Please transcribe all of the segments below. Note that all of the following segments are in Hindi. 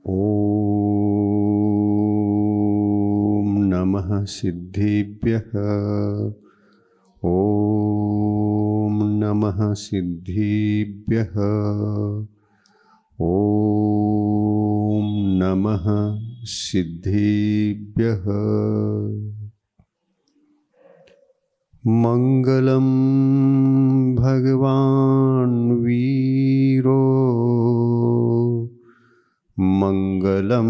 ॐ नमः सिद्धेभ्यः। ॐ नमः सिद्धेभ्यः। ॐ नमः सिद्धेभ्यः। मंगलम भगवान वीरो मंगलम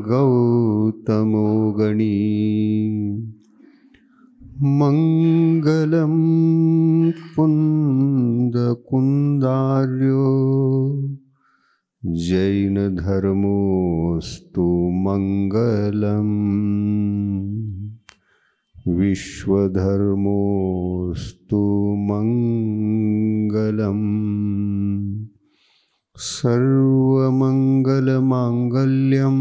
गौतमो गणी मंगलम कुंद कुंदार्यो जैन धर्मोस्तु मंगलम विश्वधर्मोस्तु मंगलम सर्वमंगलमांगल्यं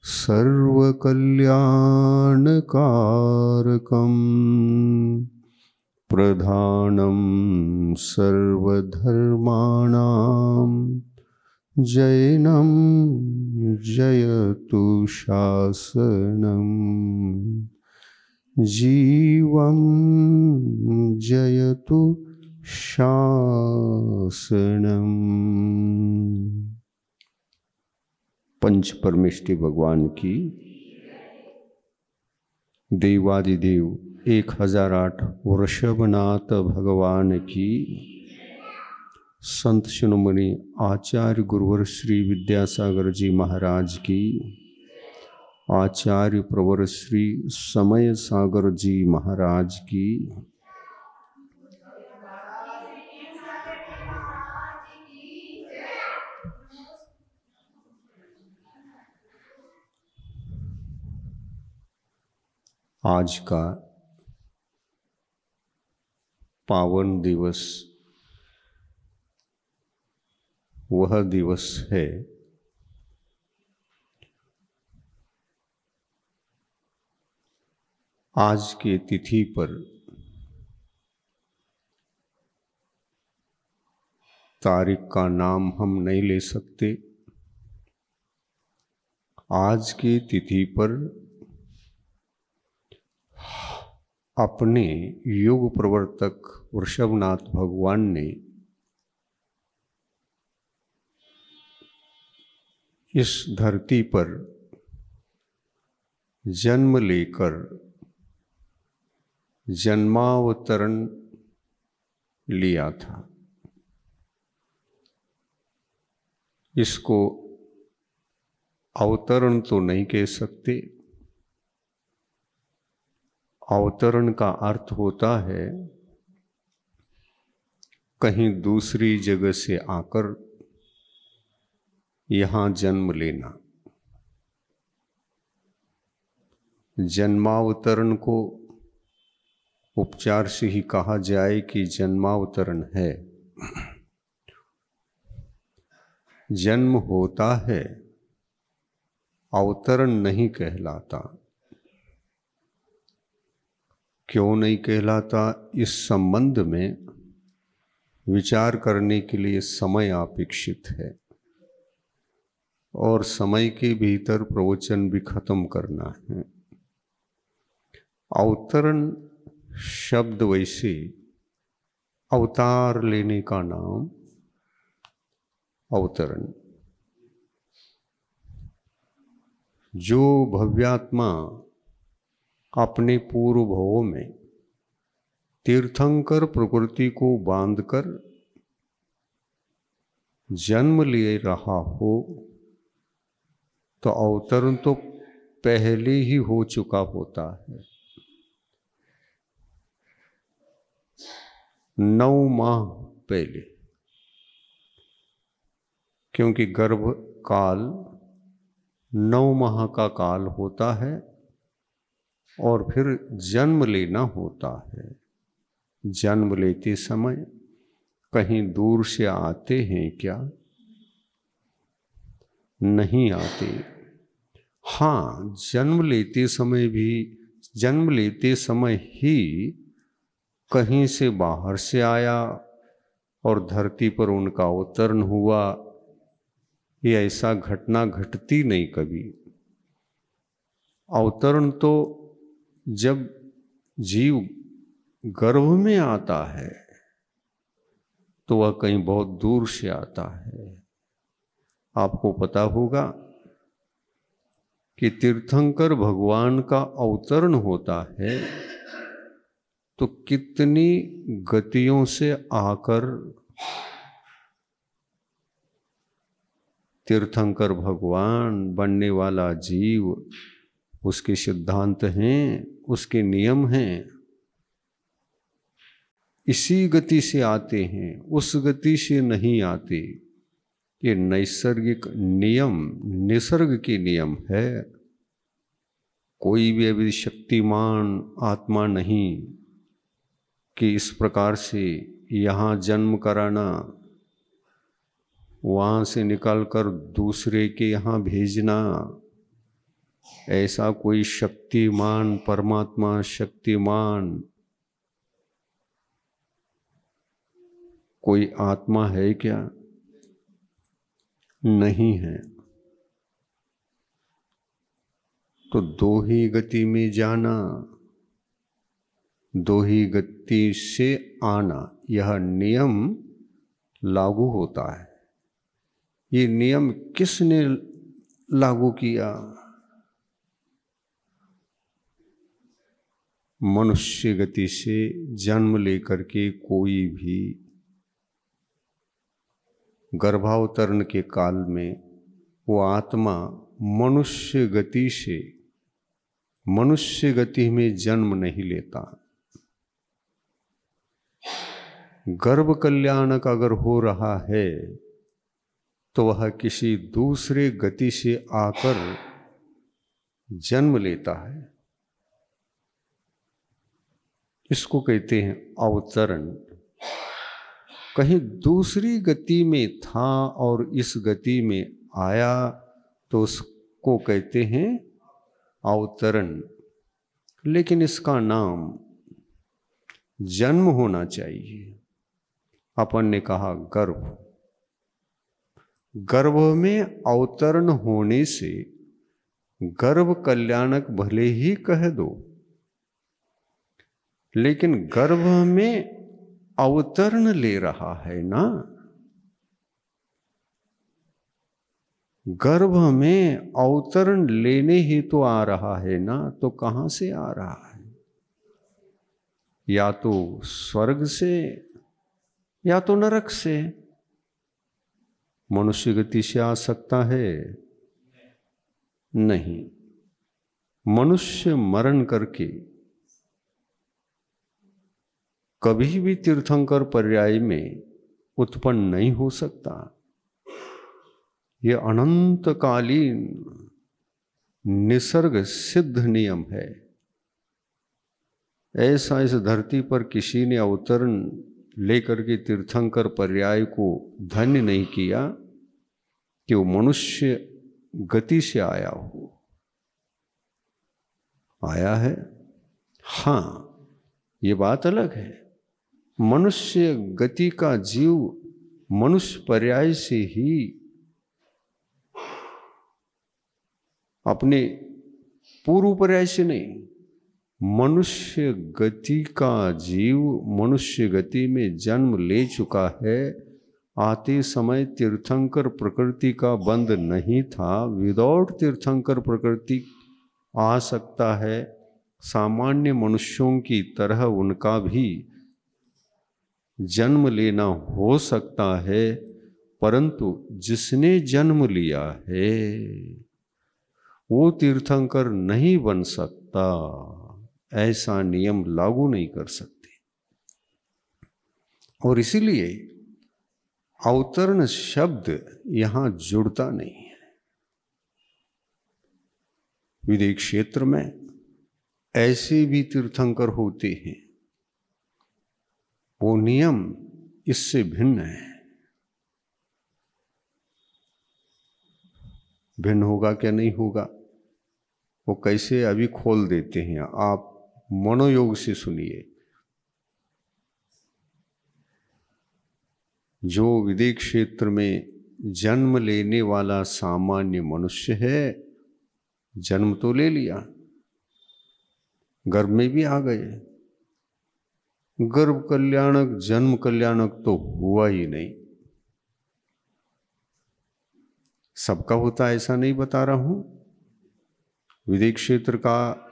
सर्वकल्याणकारकं प्रधानं सर्वधर्माणां जैनं जयतु शासनम् जीवं जयतु शासनम्। पंच परमेष्टि भगवान की, देवादिदेव 1008 वृषभनाथ भगवान की, संत शिरोमणि आचार्य गुरुवर श्री विद्यासागर जी महाराज की, आचार्य प्रवर श्री समय सागर जी महाराज की, आज का पावन दिवस वह दिवस है आज की तिथि पर तारीख का नाम हम नहीं ले सकते। आज की तिथि पर अपने युग प्रवर्तक वृषभनाथ भगवान ने इस धरती पर जन्म लेकर जन्मावतरण लिया था। इसको अवतरण तो नहीं कह सकते। अवतरण का अर्थ होता है कहीं दूसरी जगह से आकर यहाँ जन्म लेना। जन्मावतरण को उपचार से ही कहा जाए कि जन्मावतरण है। जन्म होता है, अवतरण नहीं कहलाता। क्यों नहीं कहलाता, इस संबंध में विचार करने के लिए समय अपेक्षित है और समय के भीतर प्रवचन भी खत्म करना है। अवतरण शब्द वैसे अवतार लेने का नाम अवतरण। जो भव्यात्मा अपने पूर्व भवों में तीर्थंकर प्रकृति को बांधकर जन्म ले रहा हो तो अवतरण तो पहले ही हो चुका होता है। 9 माह पहले, क्योंकि गर्भ काल 9 माह का काल होता है और फिर जन्म लेना होता है। जन्म लेते समय कहीं दूर से आते हैं क्या? नहीं आते। हाँ, जन्म लेते समय ही कहीं से बाहर से आया और धरती पर उनका अवतरण हुआ, ये ऐसा घटना घटती नहीं कभी। अवतरण तो जब जीव गर्भ में आता है तो वह कहीं बहुत दूर से आता है। आपको पता होगा कि तीर्थंकर भगवान का अवतरण होता है तो कितनी गतियों से आकर तीर्थंकर भगवान बनने वाला जीव, उसके सिद्धांत हैं, उसके नियम हैं, इसी गति से आते हैं, उस गति से नहीं आते। ये नैसर्गिक नियम, निसर्ग के नियम है। कोई भी अभी शक्तिमान आत्मा नहीं कि इस प्रकार से यहाँ जन्म कराना, वहाँ से निकालकर दूसरे के यहाँ भेजना। ऐसा कोई शक्तिमान परमात्मा, शक्तिमान कोई आत्मा है क्या? नहीं है। तो दो ही गति में जाना, दो ही गति से आना, यह नियम लागू होता है। ये नियम किसने लागू किया? मनुष्य गति से जन्म लेकर के कोई भी गर्भावतरण के काल में वो आत्मा मनुष्य गति से, मनुष्य गति में जन्म नहीं लेता। गर्भ कल्याणक अगर हो रहा है तो वह किसी दूसरे गति से आकर जन्म लेता है। इसको कहते हैं अवतरण। कहीं दूसरी गति में था और इस गति में आया तो उसको कहते हैं अवतरण। लेकिन इसका नाम जन्म होना चाहिए। अपन ने कहा गर्भ, गर्भ में अवतरण होने से गर्भ कल्याणक भले ही कह दो, लेकिन गर्भ में अवतरण ले रहा है ना। गर्भ में अवतरण लेने ही तो आ रहा है ना, तो कहां से आ रहा है? या तो स्वर्ग से या तो नरक से। मनुष्य गति से आ सकता है? नहीं। मनुष्य मरण करके कभी भी तीर्थंकर पर्याय में उत्पन्न नहीं हो सकता। यह अनंतकालीन निसर्ग सिद्ध नियम है। ऐसा इस धरती पर किसी ने अवतरण लेकर के तीर्थंकर पर्याय को धन्य नहीं किया कि वो मनुष्य गति से आया हो। आया है, हाँ, ये बात अलग है। मनुष्य गति का जीव मनुष्य पर्याय से ही अपने पूर्व पर्याय से नहीं, मनुष्य गति का जीव मनुष्य गति में जन्म ले चुका है। आते समय तीर्थंकर प्रकृति का बंध नहीं था। विदाउट तीर्थंकर प्रकृति आ सकता है। सामान्य मनुष्यों की तरह उनका भी जन्म लेना हो सकता है, परंतु जिसने जन्म लिया है वो तीर्थंकर नहीं बन सकता। ऐसा नियम लागू नहीं कर सकते। और इसीलिए अवतरण शब्द यहां जुड़ता नहीं है। विदेह क्षेत्र में ऐसे भी तीर्थंकर होते हैं, वो नियम इससे भिन्न है। भिन्न होगा क्या? नहीं होगा। वो कैसे अभी खोल देते हैं, आप मनोयोग से सुनिए। जो विदेह क्षेत्र में जन्म लेने वाला सामान्य मनुष्य है, जन्म तो ले लिया, गर्भ में भी आ गए, गर्भ कल्याणक जन्म कल्याणक तो हुआ ही नहीं। सबका होता ऐसा नहीं बता रहा हूं। विदेह क्षेत्र का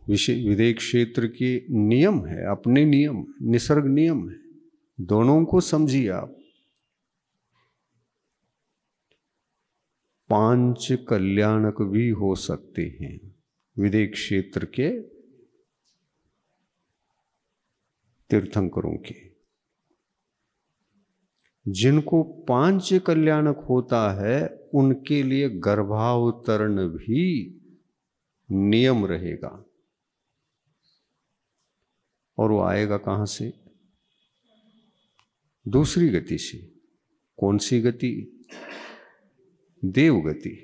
विदेह क्षेत्र के नियम है, अपने नियम, निसर्ग नियम है, दोनों को समझिए आप। 5 कल्याणक भी हो सकते हैं विदेह क्षेत्र के तीर्थंकरों के। जिनको 5 कल्याणक होता है उनके लिए गर्भावतरण भी नियम रहेगा। और वो आएगा कहां से? दूसरी गति से। कौन सी गति? देव गति।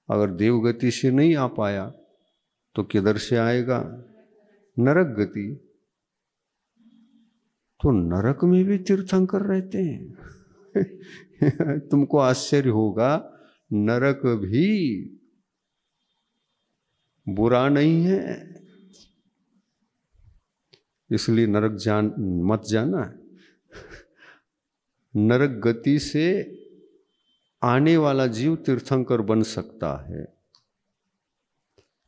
अगर देव गति से नहीं आ पाया तो किधर से आएगा? नरक गति। तो नरक में भी तीर्थंकर रहते हैं। तुमको आश्चर्य होगा, नरक भी बुरा नहीं है, इसलिए नरक मत जाना। नरक गति से आने वाला जीव तीर्थंकर बन सकता है,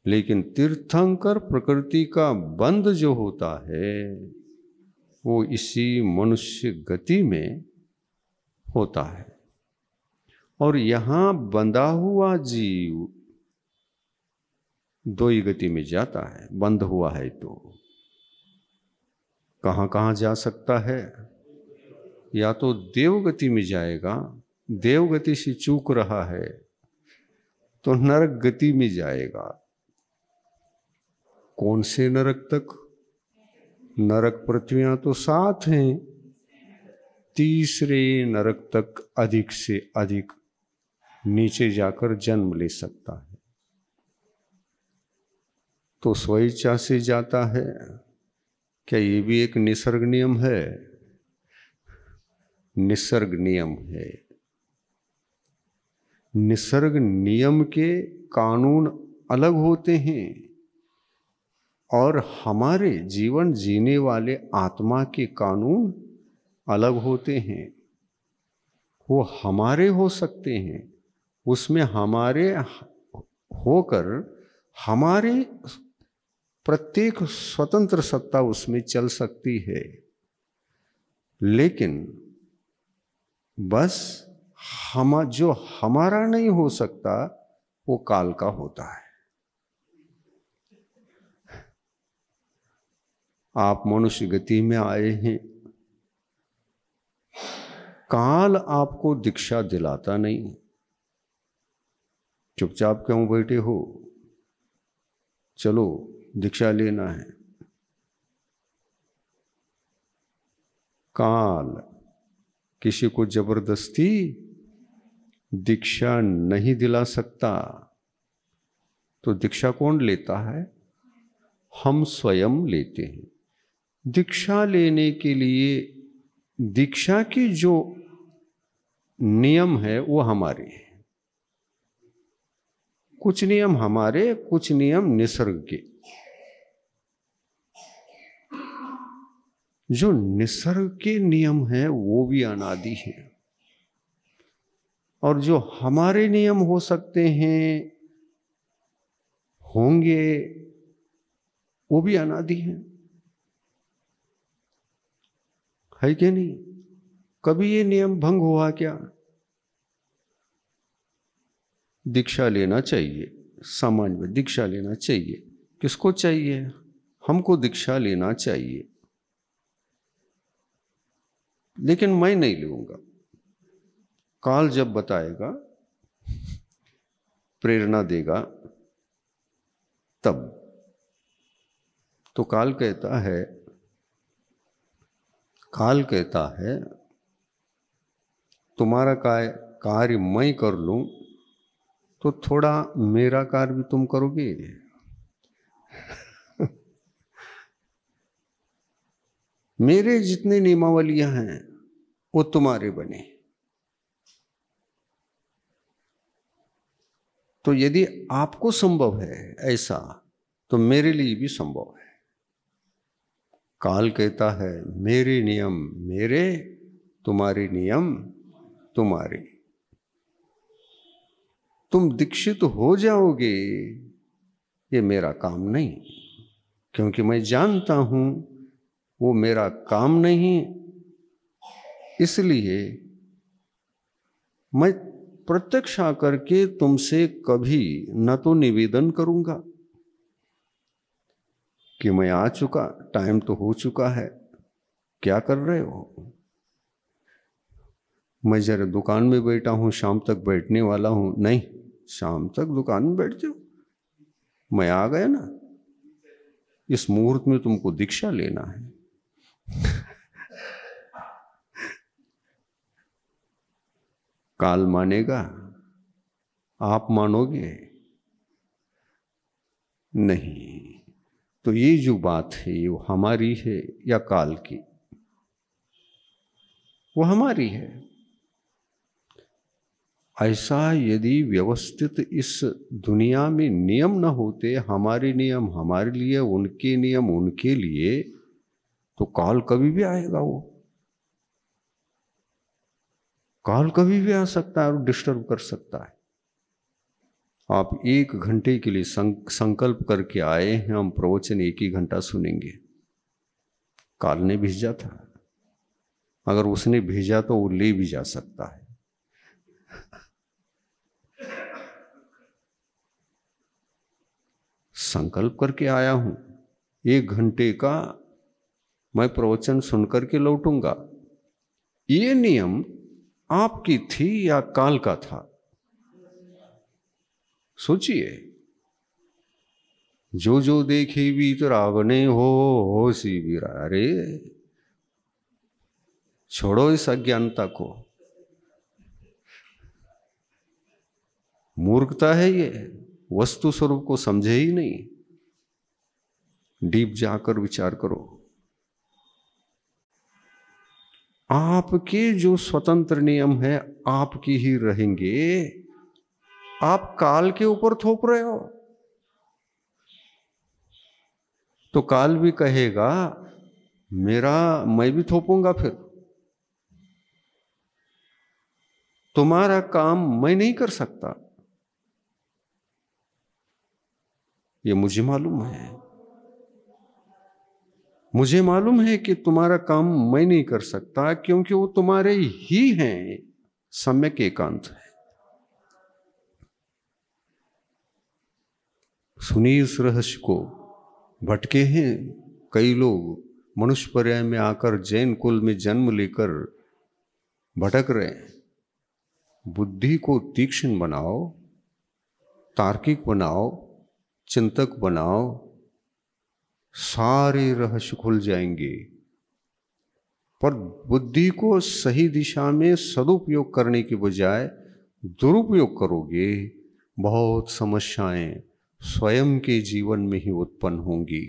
लेकिन तीर्थंकर प्रकृति का बंध जो होता है वो इसी मनुष्य गति में होता है। और यहां बंधा हुआ जीव 2 ही गति में जाता है। बंध हुआ है तो कहां कहां जा सकता है? या तो देवगति में जाएगा, देवगति से चूक रहा है तो नरक गति में जाएगा। कौन से नरक तक? नरक पृथ्वियां तो 7 हैं, तीसरे नरक तक अधिक से अधिक नीचे जाकर जन्म ले सकता है। तो स्वेच्छा से जाता है। क्या ये भी एक निसर्ग नियम है? निसर्ग नियम है। निसर्ग नियम के कानून अलग होते हैं और हमारे जीवन जीने वाले आत्मा के कानून अलग होते हैं। वो हमारे हो सकते हैं, उसमें हमारे होकर हमारे प्रत्येक स्वतंत्र सत्ता उसमें चल सकती है, लेकिन बस जो हमारा नहीं हो सकता वो काल का होता है। आप मनुष्य गति में आए हैं, काल आपको दीक्षा दिलाता नहीं। चुपचाप क्यों बैठे हो? चलो दीक्षा लेना है। काल किसी को जबरदस्ती दीक्षा नहीं दिला सकता। तो दीक्षा कौन लेता है? हम स्वयं लेते हैं। दीक्षा लेने के लिए दीक्षा की जो नियम है वो हमारे हैं। कुछ नियम हमारे, कुछ नियम निसर्ग के। जो निसर्ग के नियम हैं वो भी अनादि हैं, और जो हमारे नियम हो सकते हैं, होंगे, वो भी अनादि हैं। है कि नहीं? कभी ये नियम भंग हुआ क्या? दीक्षा लेना चाहिए, समाज में दीक्षा लेना चाहिए। किसको चाहिए? हमको दीक्षा लेना चाहिए, लेकिन मैं नहीं लूंगा। काल जब बताएगा, प्रेरणा देगा तब। तो काल कहता है तुम्हारा कार्य मैं कर लूं तो थोड़ा मेरा कार्य भी तुम करोगे। मेरे जितने नियमावलियां हैं वो तुम्हारे बने। तो यदि आपको संभव है ऐसा, तो मेरे लिए भी संभव है। काल कहता है मेरे नियम मेरे, तुम्हारे नियम तुम्हारे। तुम दीक्षित हो जाओगे ये मेरा काम नहीं, क्योंकि मैं जानता हूं वो मेरा काम नहीं। इसलिए मैं प्रत्यक्ष आकर के तुमसे कभी न तो निवेदन करूंगा कि मैं आ चुका, टाइम तो हो चुका है, क्या कर रहे हो। मैं जरा दुकान में बैठा हूं, शाम तक बैठने वाला हूं, नहीं, शाम तक दुकान में बैठते हो, मैं आ गया ना, इस मुहूर्त में तुमको दीक्षा लेना है। काल मानेगा, आप मानोगे नहीं। तो ये जो बात है वो हमारी है या काल की? वो हमारी है। ऐसा यदि व्यवस्थित इस दुनिया में नियम न होते, हमारे नियम हमारे लिए, उनके नियम उनके लिए, तो काल कभी भी आएगा। वो काल कभी भी आ सकता है और डिस्टर्ब कर सकता है। आप 1 घंटे के लिए संकल्प करके आए हैं, हम प्रवचन 1 ही घंटा सुनेंगे। काल ने भेजा था, अगर उसने भेजा तो वो ले भी जा सकता है। संकल्प करके आया हूं 1 घंटे का मैं प्रवचन सुनकर के लौटूंगा। ये नियम आपकी थी या काल का था? सोचिए। जो जो देखे बीत रावणे हो सी बीरा। अरे छोड़ो इस अज्ञानता को, मूर्खता है ये, वस्तु स्वरूप को समझे ही नहीं। डीप जाकर विचार करो। आपके जो स्वतंत्र नियम है आपकी ही रहेंगे, आप काल के ऊपर थोप रहे हो। तो काल भी कहेगा मेरा, मैं भी थोपूंगा, फिर तुम्हारा काम मैं नहीं कर सकता, ये मुझे मालूम है। मुझे मालूम है कि तुम्हारा काम मैं नहीं कर सकता, क्योंकि वो तुम्हारे ही हैं। सम्यक एकांत है। सुनिए इस रहस्य को। भटके हैं कई लोग, मनुष्य पर्याय में आकर जैन कुल में जन्म लेकर भटक रहे हैं। बुद्धि को तीक्ष्ण बनाओ, तार्किक बनाओ, चिंतक बनाओ, सारे रहस्य खुल जाएंगे। पर बुद्धि को सही दिशा में सदुपयोग करने के बजाय दुरुपयोग करोगे, बहुत समस्याएं स्वयं के जीवन में ही उत्पन्न होंगी।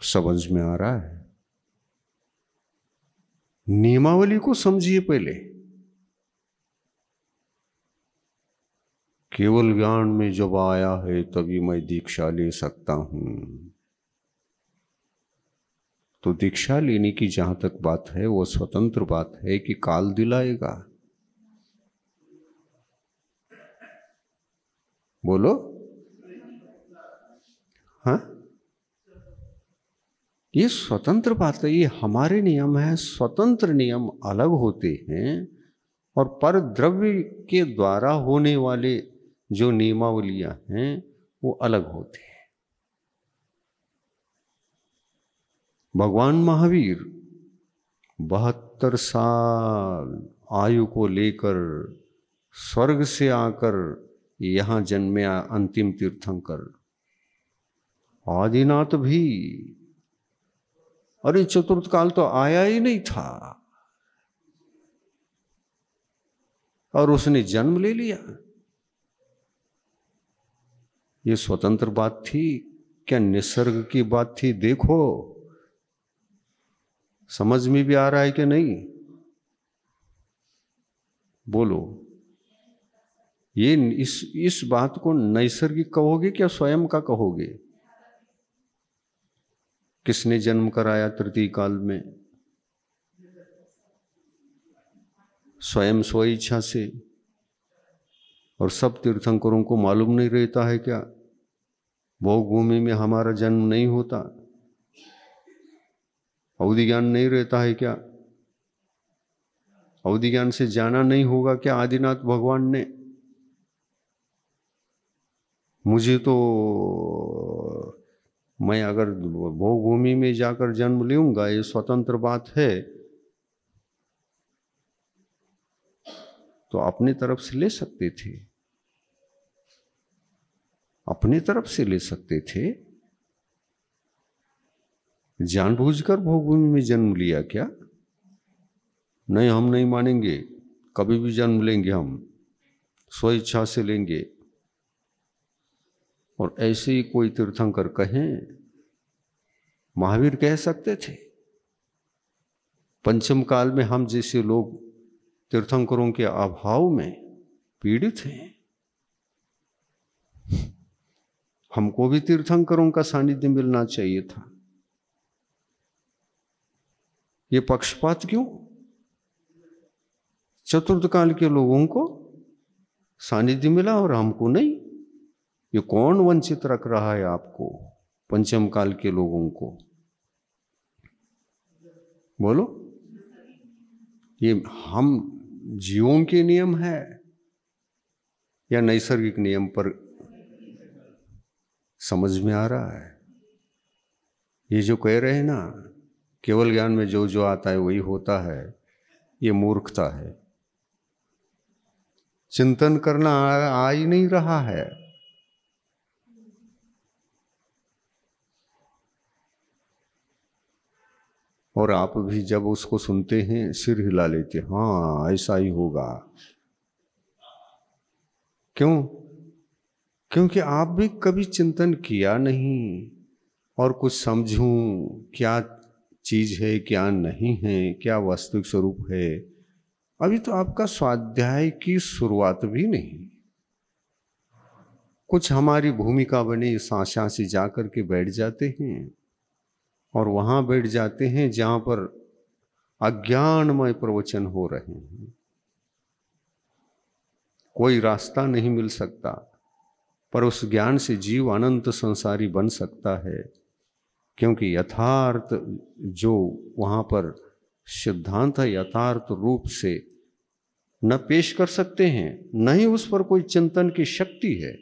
समझ में आ रहा है? नियमावली को समझिए पहले। केवल ज्ञान में जब आया है तभी मैं दीक्षा ले सकता हूं। तो दीक्षा लेने की जहां तक बात है वो स्वतंत्र बात है कि काल दिलाएगा। बोलो हाँ, ये स्वतंत्र बात है, ये हमारे नियम है। स्वतंत्र नियम अलग होते हैं और पर द्रव्य के द्वारा होने वाले जो नियमावलियां हैं वो अलग होते हैं। भगवान महावीर 72 साल आयु को लेकर स्वर्ग से आकर यहां जन्मे अंतिम तीर्थंकर। आदिनाथ भी, अरे चतुर्थ काल तो आया ही नहीं था और उसने जन्म ले लिया। ये स्वतंत्र बात थी क्या निसर्ग की बात थी? देखो समझ में भी आ रहा है कि नहीं? बोलो। ये इस बात को नैसर्गिक कहोगे क्या स्वयं का कहोगे? किसने जन्म कराया तृतीय काल में? स्वयं स्व इच्छा से। और सब तीर्थंकरों को मालूम नहीं रहता है क्या भोग भूमि में हमारा जन्म नहीं होता? अवधि ज्ञान नहीं रहता है क्या? अवधि ज्ञान से जाना नहीं होगा क्या आदिनाथ भगवान ने? मुझे तो, मैं अगर भोग भूमि में जाकर जन्म लूंगा ये स्वतंत्र बात है, तो अपनी तरफ से ले सकते थे, अपनी तरफ से ले सकते थे। जानबूझकर भोग भूमि में जन्म लिया क्या? नहीं, हम नहीं मानेंगे, कभी भी जन्म लेंगे हम स्व इच्छा से लेंगे। और ऐसे ही कोई तीर्थंकर कहें, महावीर कह सकते थे। पंचम काल में हम जैसे लोग तीर्थंकरों के अभाव में पीड़ित हैं, हमको भी तीर्थंकरों का सानिध्य मिलना चाहिए था। ये पक्षपात क्यों? चतुर्थ काल के लोगों को सानिध्य मिला और हमको नहीं। ये कौन वंचित रख रहा है आपको, पंचम काल के लोगों को? बोलो। ये हम जीवों के नियम है या नैसर्गिक नियम पर समझ में आ रहा है? ये जो कह रहे हैं ना, केवल ज्ञान में जो जो आता है वही होता है, ये मूर्खता है। चिंतन करना आ ही नहीं रहा है। और आप भी जब उसको सुनते हैं सिर हिला लेते, हाँ ऐसा ही होगा। क्यों? क्योंकि आप भी कभी चिंतन किया नहीं और कुछ समझूं क्या चीज है क्या नहीं है, क्या वास्तविक स्वरूप है। अभी तो आपका स्वाध्याय की शुरुआत भी नहीं। कुछ हमारी भूमिका बनी, साशा से जाकर के बैठ जाते हैं और वहां बैठ जाते हैं जहां पर अज्ञानमय प्रवचन हो रहे हैं। कोई रास्ता नहीं मिल सकता, पर उस ज्ञान से जीव अनंत संसारी बन सकता है, क्योंकि यथार्थ जो वहां पर सिद्धांत है यथार्थ रूप से न पेश कर सकते हैं, न ही उस पर कोई चिंतन की शक्ति है।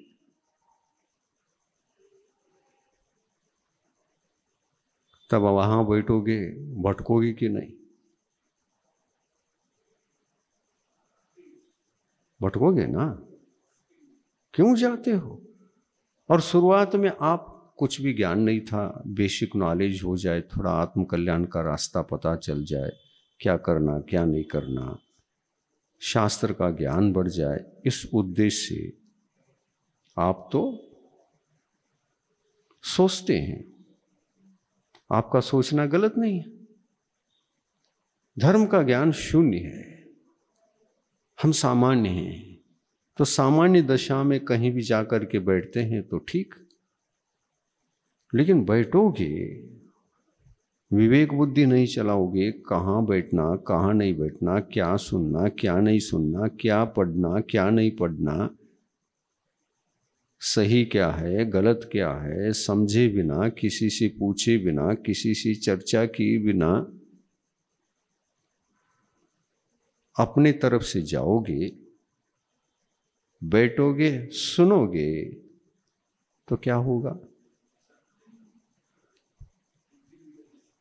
तब वहां बैठोगे, भटकोगे कि नहीं? भटकोगे ना? क्यों जाते हो? और शुरुआत में आप कुछ भी ज्ञान नहीं था, बेसिक नॉलेज हो जाए, थोड़ा आत्म कल्याण का रास्ता पता चल जाए, क्या करना क्या नहीं करना, शास्त्र का ज्ञान बढ़ जाए, इस उद्देश्य से आप तो सोचते हैं। आपका सोचना गलत नहीं है। धर्म का ज्ञान शून्य है, हम सामान्य हैं, तो सामान्य दशा में कहीं भी जाकर के बैठते हैं तो ठीक, लेकिन बैठोगे विवेक बुद्धि नहीं चलाओगे, कहाँ बैठना कहाँ नहीं बैठना, क्या सुनना क्या नहीं सुनना, क्या पढ़ना क्या नहीं पढ़ना, सही क्या है गलत क्या है, समझे बिना, किसी से पूछे बिना, किसी से चर्चा किए बिना अपने तरफ से जाओगे, बैठोगे, सुनोगे, तो क्या होगा?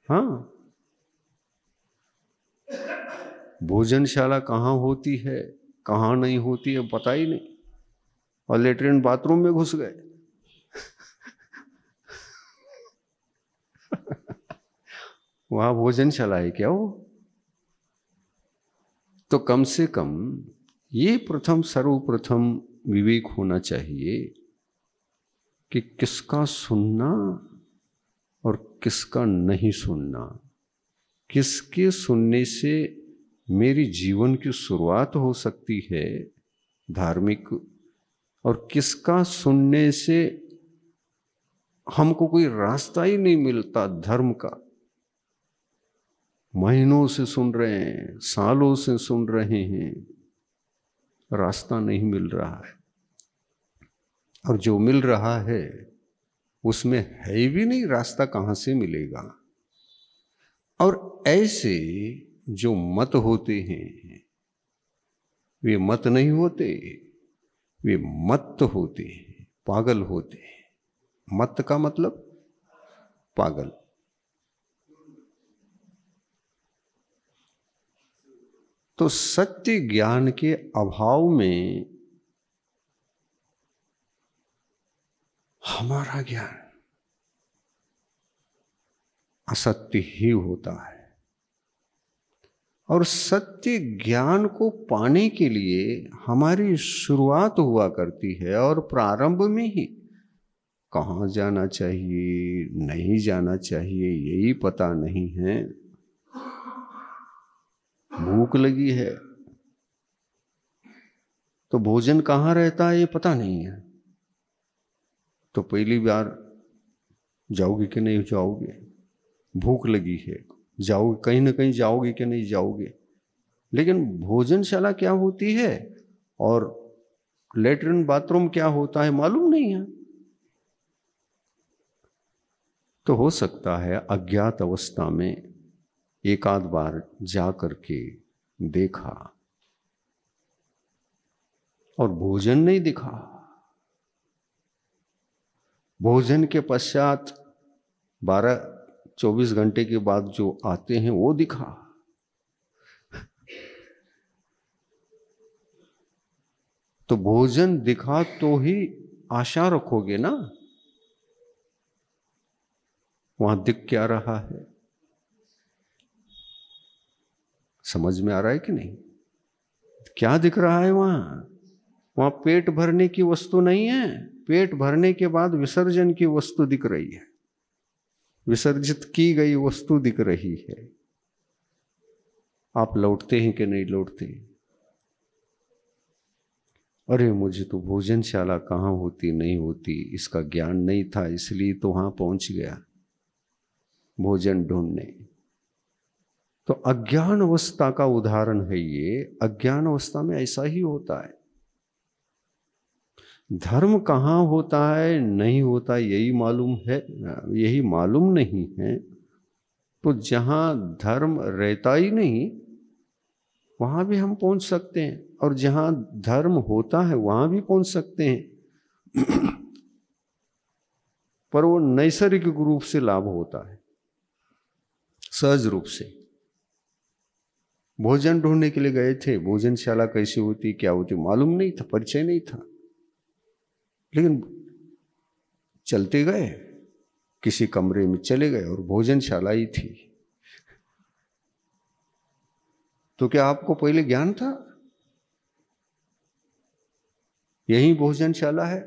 हाँ, भोजनशाला कहाँ होती है कहाँ नहीं होती है पता ही नहीं, और लेटरिन बाथरूम में घुस गए। वहां भोजनशाला है क्या वो? तो कम से कम ये प्रथम सर्वप्रथम विवेक होना चाहिए कि किसका सुनना और किसका नहीं सुनना, किसके सुनने से मेरी जीवन की शुरुआत हो सकती है धार्मिक, और किसका सुनने से हमको कोई रास्ता ही नहीं मिलता धर्म का। महीनों से सुन रहे हैं, सालों से सुन रहे हैं, रास्ता नहीं मिल रहा है। और जो मिल रहा है उसमें है भी नहीं, रास्ता कहाँ से मिलेगा। और ऐसे जो मत होते हैं वे मत नहीं होते, वे मत होते हैं, पागल होते हैं। मत का मतलब पागल। तो सत्य ज्ञान के अभाव में हमारा ज्ञान असत्य ही होता है। और सत्य ज्ञान को पाने के लिए हमारी शुरुआत हुआ करती है, और प्रारंभ में ही कहाँ जाना चाहिए, नहीं जाना चाहिए, यही पता नहीं है। भूख लगी है तो भोजन कहाँ रहता है ये पता नहीं है, तो पहली बार जाओगे कि नहीं जाओगे। भूख लगी है, जाओगे कहीं ना कहीं, जाओगे कि नहीं जाओगे। लेकिन भोजनशाला क्या होती है और लेटरिन बाथरूम क्या होता है मालूम नहीं है। तो हो सकता है अज्ञात अवस्था में एक आध बार जा करके देखा और भोजन नहीं दिखा। भोजन के पश्चात 12-24 घंटे के बाद जो आते हैं वो दिखा। तो भोजन दिखा तो ही आशा रखोगे ना, वहां दिख क्या रहा है समझ में आ रहा है कि नहीं। क्या दिख रहा है वहां पेट भरने की वस्तु नहीं है। पेट भरने के बाद विसर्जन की वस्तु दिख रही है, विसर्जित की गई वस्तु दिख रही है। आप लौटते हैं कि नहीं लौटते। अरे मुझे तो भोजनशाला कहाँ होती नहीं होती इसका ज्ञान नहीं था, इसलिए तो वहां पहुंच गया भोजन ढूंढने। तो अज्ञान अवस्था का उदाहरण है ये। अज्ञान अवस्था में ऐसा ही होता है। धर्म कहाँ होता है नहीं होता यही मालूम है, यही मालूम नहीं है। तो जहां धर्म रहता ही नहीं वहां भी हम पहुंच सकते हैं, और जहां धर्म होता है वहां भी पहुंच सकते हैं। पर वो नैसर्गिक रूप से लाभ होता है, सहज रूप से। भोजन ढूंढने के लिए गए थे, भोजनशाला कैसी होती क्या होती मालूम नहीं था, परिचय नहीं था, लेकिन चलते गए, किसी कमरे में चले गए और भोजनशाला ही थी। तो क्या आपको पहले ज्ञान था यही भोजनशाला है?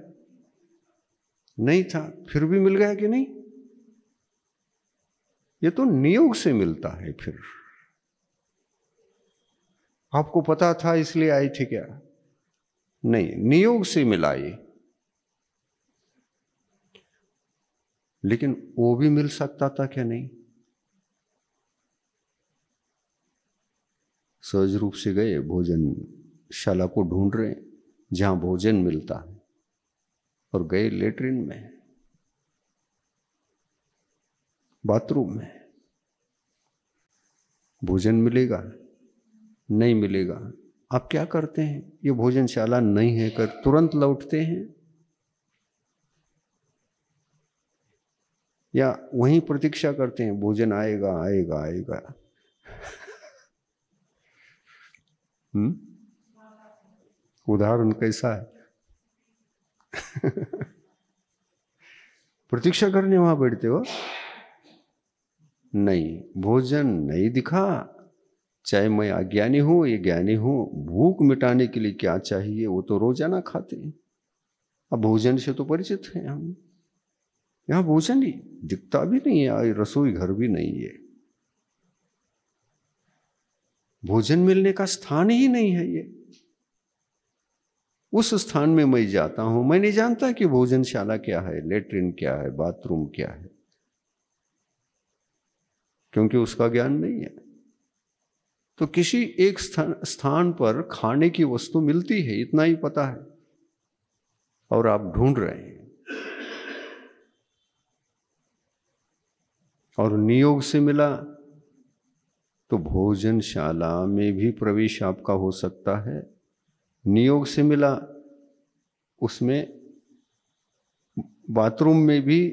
नहीं था, फिर भी मिल गया कि नहीं? ये तो नियोग से मिलता है। फिर आपको पता था इसलिए आए थे क्या? नहीं, नियोग से मिला ये। लेकिन वो भी मिल सकता था क्या? नहीं। सहज रूप से गए, भोजनशाला को ढूंढ रहे जहां भोजन मिलता है, और गए लेटरिन में, बाथरूम में। भोजन मिलेगा नहीं मिलेगा, आप क्या करते हैं? ये भोजनशाला नहीं है कर तुरंत लौटते हैं, या वहीं प्रतीक्षा करते हैं भोजन आएगा आएगा आएगा? उदाहरण कैसा है? प्रतीक्षा करने वहां बैठते हो? नहीं, भोजन नहीं दिखा। चाहे मैं अज्ञानी हूं या ज्ञानी हूं, भूख मिटाने के लिए क्या चाहिए वो तो रोजाना खाते हैं। अब भोजन से तो परिचित हैं हम। यहां भोजन ही दिखता भी नहीं है, रसोई घर भी नहीं है। भोजन मिलने का स्थान ही नहीं है ये। उस स्थान में मैं जाता हूं, मैं नहीं जानता कि भोजनशाला क्या है, लेटरिन क्या है, बाथरूम क्या है, क्योंकि उसका ज्ञान नहीं है। तो किसी एक स्थान पर खाने की वस्तु मिलती है, इतना ही पता है, और आप ढूंढ रहे हैं। और नियोग से मिला तो भोजनशाला में भी प्रवेश आपका हो सकता है। नियोग से मिला, उसमें बाथरूम में भी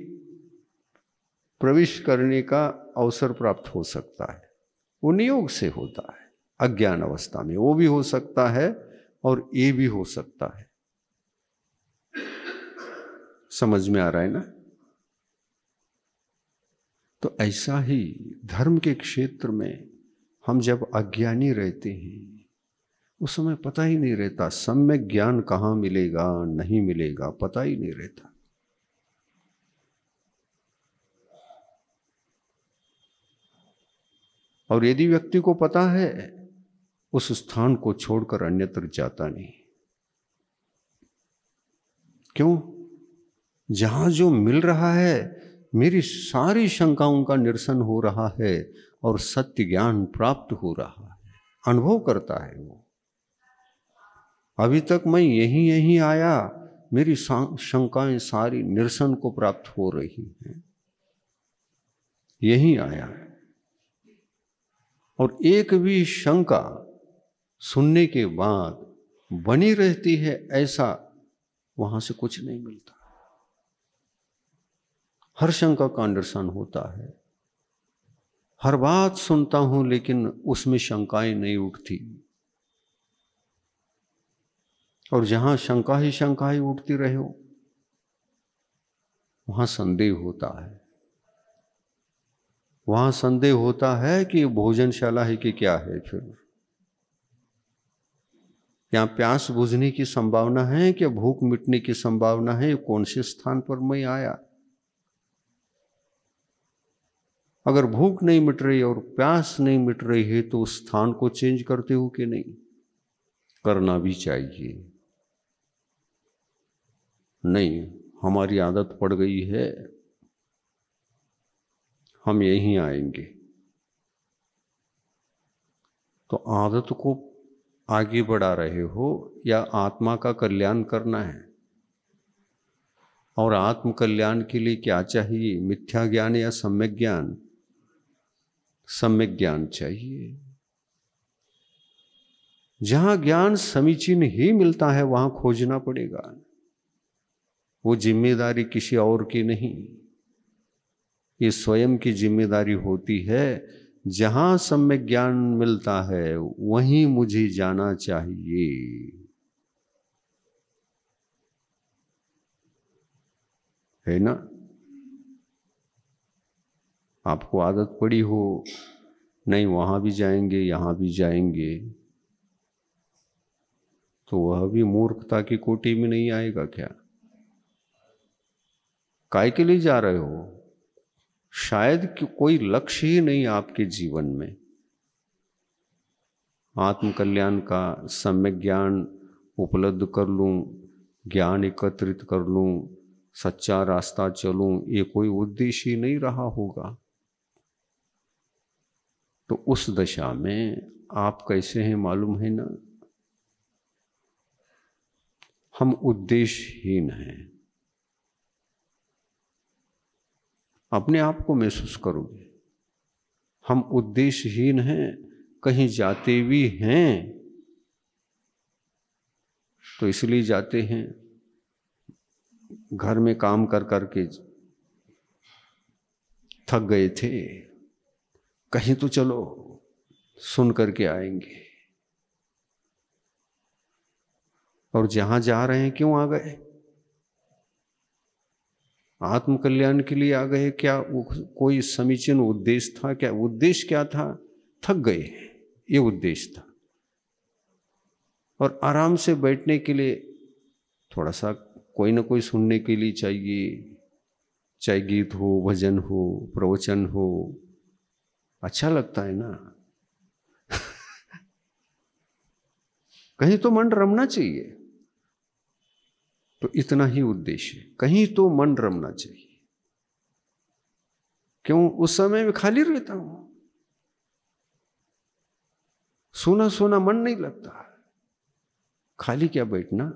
प्रवेश करने का अवसर प्राप्त हो सकता है। वो नियोग से होता है, अज्ञान अवस्था में वो भी हो सकता है और ये भी हो सकता है। समझ में आ रहा है ना? तो ऐसा ही धर्म के क्षेत्र में हम जब अज्ञानी रहते हैं, उस समय पता ही नहीं रहता सम्यक ज्ञान कहाँ मिलेगा, नहीं मिलेगा, पता ही नहीं रहता। और यदि व्यक्ति को पता है, उस स्थान को छोड़कर अन्यत्र जाता नहीं। क्यों? जहां जो मिल रहा है, मेरी सारी शंकाओं का निरसन हो रहा है और सत्य ज्ञान प्राप्त हो रहा है, अनुभव करता है वो। अभी तक मैं यहीं यहीं आया, मेरी शंकाएं सारी निरसन को प्राप्त हो रही हैं, यहीं आया है। और एक भी शंका सुनने के बाद बनी रहती है, ऐसा वहां से कुछ नहीं मिलता। हर शंका का निरसन होता है। हर बात सुनता हूं लेकिन उसमें शंकाएं नहीं उठती। और जहां शंका ही शंकाएं उठती रहे हो, वहां संदेह होता है। वहां संदेह होता है कि भोजनशाला है कि क्या है। फिर यहाँ प्यास बुझने की संभावना है कि भूख मिटने की संभावना है? कौन से स्थान पर मैं आया? अगर भूख नहीं मिट रही और प्यास नहीं मिट रही है तो उस स्थान को चेंज करते हो कि नहीं? करना भी चाहिए। नहीं, हमारी आदत पड़ गई है, हम यहीं आएंगे। तो आदत को आगे बढ़ा रहे हो या आत्मा का कल्याण करना है? और आत्म कल्याण के लिए क्या चाहिए? मिथ्या ज्ञान या सम्यक ज्ञान? सम्यक ज्ञान चाहिए। जहां ज्ञान समीचीन ही मिलता है वहां खोजना पड़ेगा। वो जिम्मेदारी किसी और की नहीं, ये स्वयं की जिम्मेदारी होती है। जहां सम्यक ज्ञान मिलता है वहीं मुझे जाना चाहिए। है ना? आपको आदत पड़ी हो, नहीं वहां भी जाएंगे यहां भी जाएंगे, तो वह भी मूर्खता की कोटि में नहीं आएगा क्या? काय के लिए जा रहे हो? शायद कि कोई लक्ष्य ही नहीं आपके जीवन में। आत्म कल्याण का सम्यक ज्ञान उपलब्ध कर लूं, ज्ञान एकत्रित कर लूं, सच्चा रास्ता चलूं, ये कोई उद्देश्य ही नहीं रहा होगा। तो उस दशा में आप कैसे हैं मालूम है ना? हम उद्देश्यहीन हैं। अपने आप को महसूस करोगे, हम उद्देश्यहीन हैं। कहीं जाते भी हैं तो इसलिए जाते हैं, घर में काम कर करके थक गए थे, कहीं तो चलो सुन करके आएंगे। और जहां जा रहे हैं क्यों आ गए? आत्म कल्याण के लिए आ गए क्या? वो कोई समीचीन उद्देश्य था क्या? उद्देश्य क्या था? थक गए, ये उद्देश्य था। और आराम से बैठने के लिए थोड़ा सा कोई ना कोई सुनने के लिए चाहिए, चाहे गीत हो, भजन हो, प्रवचन हो, अच्छा लगता है ना। कहीं तो मन रमना चाहिए, तो इतना ही उद्देश्य, कहीं तो मन रमना चाहिए। क्यों? उस समय में खाली रहता हूं, सोना सोना मन नहीं लगता, खाली क्या बैठना,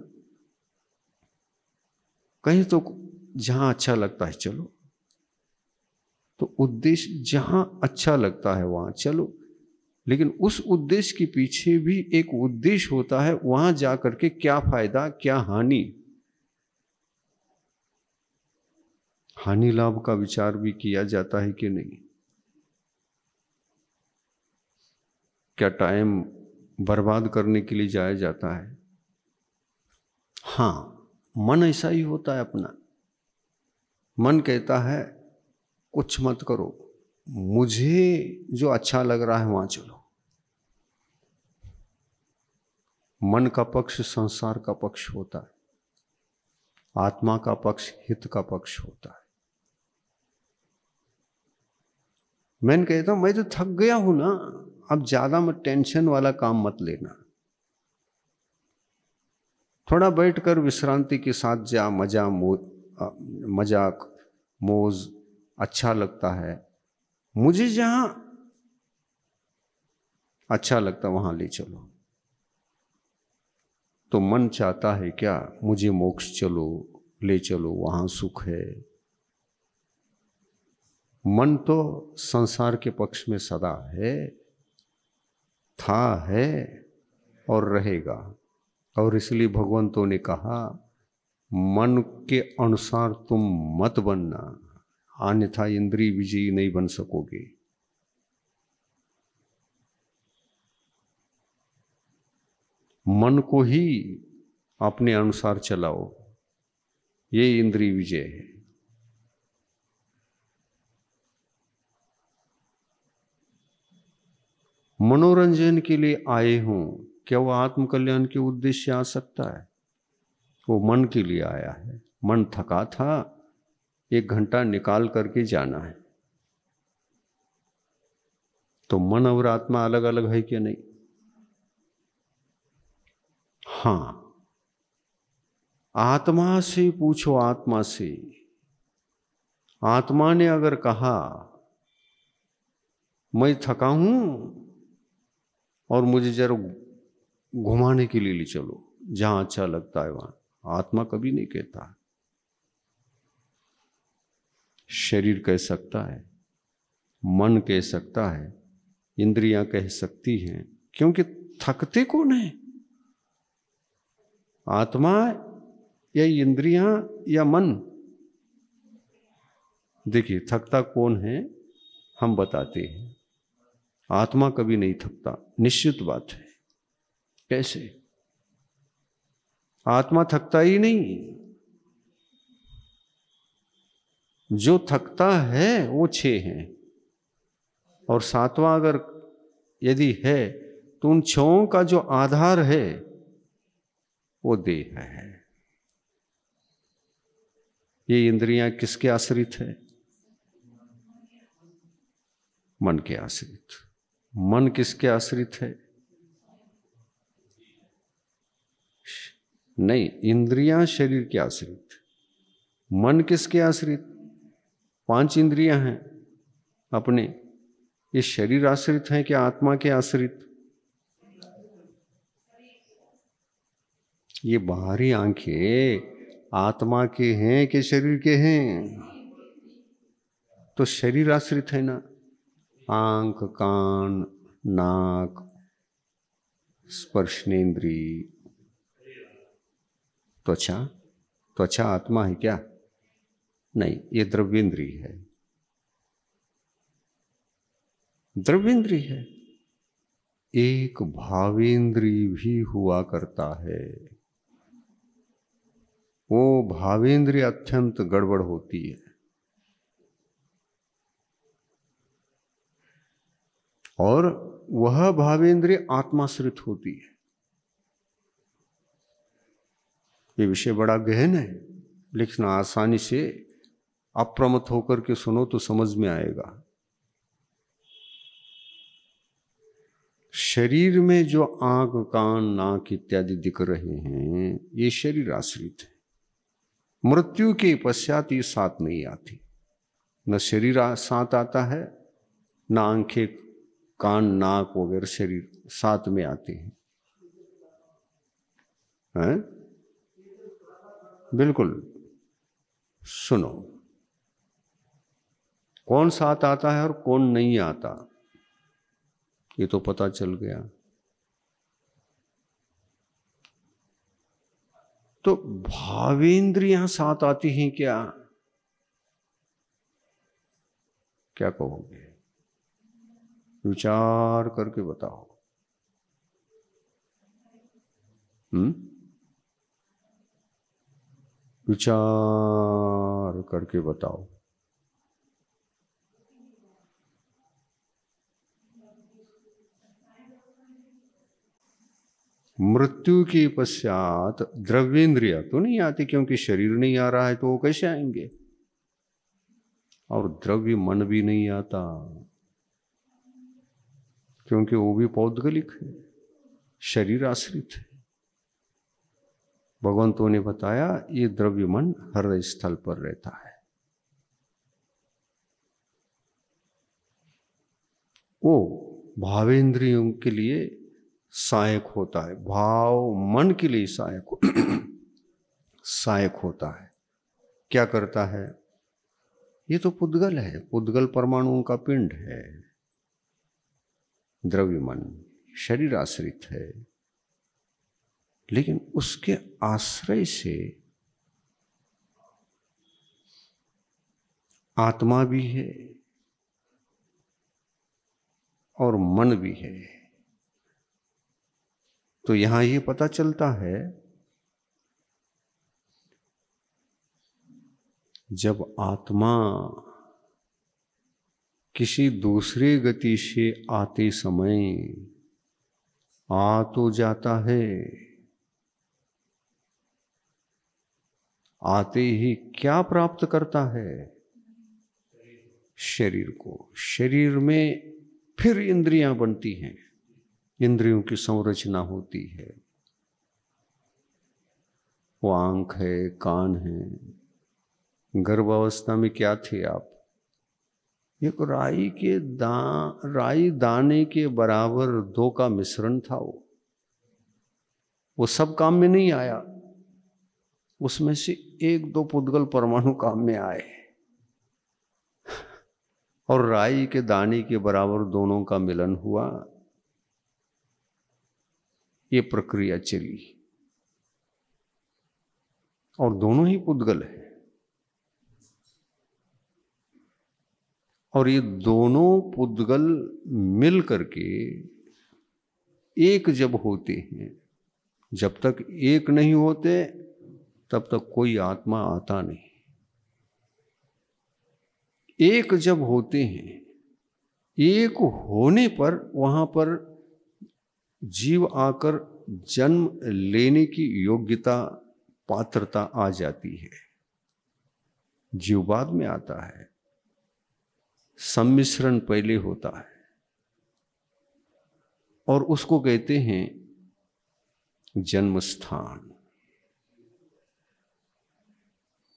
कहीं तो जहां अच्छा लगता है चलो। तो उद्देश्य जहां अच्छा लगता है वहां चलो, लेकिन उस उद्देश्य के पीछे भी एक उद्देश्य होता है, वहां जाकर के क्या फायदा क्या हानि। हानि लाभ का विचार भी किया जाता है कि नहीं? क्या टाइम बर्बाद करने के लिए जाया जाता है? हाँ, मन ऐसा ही होता है अपना। मन कहता है कुछ मत करो, मुझे जो अच्छा लग रहा है वहां चलो। मन का पक्ष संसार का पक्ष होता है, आत्मा का पक्ष हित का पक्ष होता है। मैं कहता हूं मैं तो थक गया हूं ना, अब ज्यादा मत टेंशन वाला काम मत लेना, थोड़ा बैठकर विश्रांति के साथ जा, मजाक मौज अच्छा लगता है, मुझे जहां अच्छा लगता वहां ले चलो। तो मन चाहता है क्या? मुझे मोक्ष चलो, ले चलो, वहां सुख है। मन तो संसार के पक्ष में सदा है, था, है और रहेगा। और इसलिए भगवंतों ने कहा मन के अनुसार तुम मत बनना, अन्यथा इंद्रिय विजयी नहीं बन सकोगे। मन को ही अपने अनुसार चलाओ, ये इंद्रिय विजय है। मनोरंजन के लिए आए हों, क्या वो आत्मकल्याण के उद्देश्य से आ सकता है? वो मन के लिए आया है। मन थका था, 1 घंटा निकाल करके जाना है। तो मन और आत्मा अलग अलग है कि नहीं? हां, आत्मा से पूछो, आत्मा से। आत्मा ने अगर कहा मैं थका हूं और मुझे जरा घुमाने के लिए ले चलो, जहां अच्छा लगता है वहां, आत्मा कभी नहीं कहता। शरीर कह सकता है, मन कह सकता है, इंद्रियां कह सकती हैं, क्योंकि थकते कौन है? आत्मा या इंद्रियां या मन? देखिए, थकता कौन है हम बताते हैं। आत्मा कभी नहीं थकता, निश्चित बात है। कैसे? आत्मा थकता ही नहीं। जो थकता है वो 6 हैं, और 7वां अगर यदि है तो उन 6 का जो आधार है वो देह है। ये इंद्रियां किसके आश्रित है? मन के आश्रित। मन किसके आश्रित है? नहीं, इंद्रियां शरीर के आश्रित। मन किसके आश्रित? 5 इंद्रियां हैं अपने। ये शरीर आश्रित है कि आत्मा के आश्रित? ये बाहरी आंखें आत्मा के हैं कि शरीर के हैं? तो शरीर आश्रित है ना। आंख, कान, नाक, स्पर्शनेन्द्री, त्वचा। त्वचा आत्मा है क्या? नहीं, ये द्रव्येंद्री है। द्रव्येंद्री है। एक भावेंद्री भी हुआ करता है। वो भावेंद्री अत्यंत गड़बड़ होती है, और वह भावेंद्रिय आत्माश्रित होती है। ये विषय बड़ा गहन है, लेकिन आसानी से अप्रमत्त होकर के सुनो तो समझ में आएगा। शरीर में जो आंख, कान, नाक इत्यादि दिख रहे हैं ये शरीर आश्रित है। मृत्यु के पश्चात ये साथ नहीं आती। न शरीर साथ आता है, न आंखें, कान, नाक वगैरह शरीर साथ में आते हैं। हैं? बिल्कुल। सुनो, कौन साथ आता है और कौन नहीं आता ये तो पता चल गया। तो भावेंद्रियां साथ आती हैं क्या? क्या कहोगे? विचार करके बताओ। विचार करके बताओ। मृत्यु के पश्चात द्रव्येंद्रिया तो नहीं आती, क्योंकि शरीर नहीं आ रहा है तो वो कैसे आएंगे? और द्रव्य मन भी नहीं आता, क्योंकि वो भी पौद्गलिक है, शरीर आश्रित है। भगवंतों ने बताया ये द्रव्य मन हर स्थल पर रहता है। वो भावेंद्रियों के लिए सहायक होता है, भाव मन के लिए सहायक होता है। क्या करता है? ये तो पुद्गल है, पुद्गल परमाणुओं का पिंड है। द्रव्य मन शरीर आश्रित है, लेकिन उसके आश्रय से आत्मा भी है और मन भी है। तो यहां ये पता चलता है, जब आत्मा किसी दूसरे गति से आते समय आ तो जाता है, आते ही क्या प्राप्त करता है? शरीर को। शरीर में फिर इंद्रियां बनती हैं, इंद्रियों की संरचना होती है। वो आंख है, कान है। गर्भावस्था में क्या थे आप? एक राई दाने के बराबर 2 का मिश्रण था। वो सब काम में नहीं आया, उसमें से 1-2 पुद्गल परमाणु काम में आए, और राई के दाने के बराबर दोनों का मिलन हुआ। ये प्रक्रिया चली, और दोनों ही पुद्गल है। और ये दोनों पुद्गल मिल करके एक जब होते हैं, जब तक एक नहीं होते तब तक कोई आत्मा आता नहीं। एक जब होते हैं, एक होने पर वहां पर जीव आकर जन्म लेने की योग्यता, पात्रता आ जाती है। जीव बाद में आता है, सम्मिश्रण पहले होता है, और उसको कहते हैं जन्म स्थान।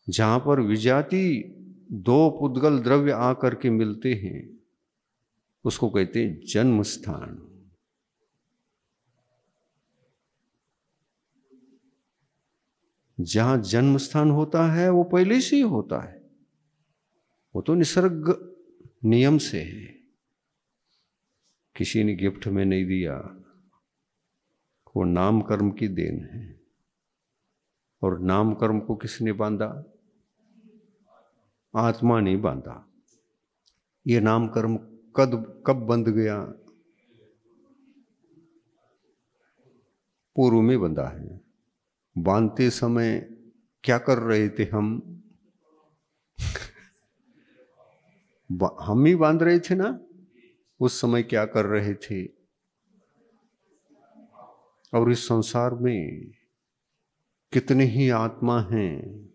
जहां पर विजाति 2 पुद्गल द्रव्य आकर के मिलते हैं उसको कहते हैं जन्म स्थान। जहां जन्म स्थान होता है वो पहले से ही होता है, वो तो निसर्ग नियम से है, किसी ने गिफ्ट में नहीं दिया। वो नाम कर्म की देन है। और नाम कर्म को किसने बांधा? आत्मा ने बांधा। ये नाम कर्म कब बंध गया? पूर्व में बंधा है। बांधते समय क्या कर रहे थे हम? हम ही बांध रहे थे ना। उस समय क्या कर रहे थे? और इस संसार में कितने ही आत्मा हैं,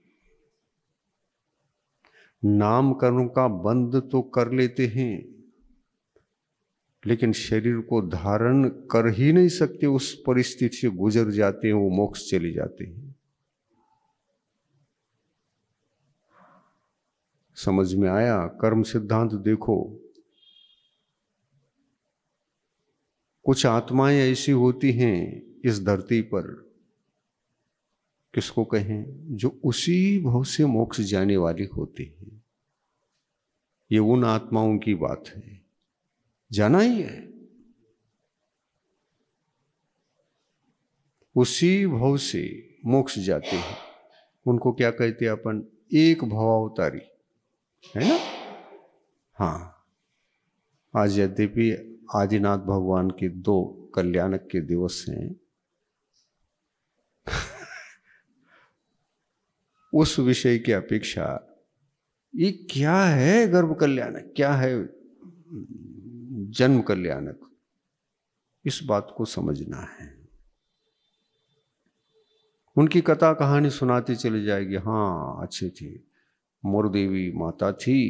नाम कर्म का बंध तो कर लेते हैं, लेकिन शरीर को धारण कर ही नहीं सकते, उस परिस्थिति से गुजर जाते हैं, वो मोक्ष चले जाते हैं। समझ में आया? कर्म सिद्धांत देखो, कुछ आत्माएं ऐसी होती हैं इस धरती पर, किसको कहें, जो उसी भव से मोक्ष जाने वाली होती है। ये उन आत्माओं की बात है, जाना ही है। उसी भव से मोक्ष जाते हैं, उनको क्या कहते हैं अपन, एक भवावतारी, है ना। हाँ, आज यद्यपि आदिनाथ भगवान के 2 कल्याणक के दिवस हैं, उस विषय की अपेक्षा ये क्या है गर्भ कल्याणक, क्या है जन्म कल्याणक, इस बात को समझना है। उनकी कथा कहानी सुनाती चली जाएगी। हाँ, अच्छी थी, मोरदेवी माता थी,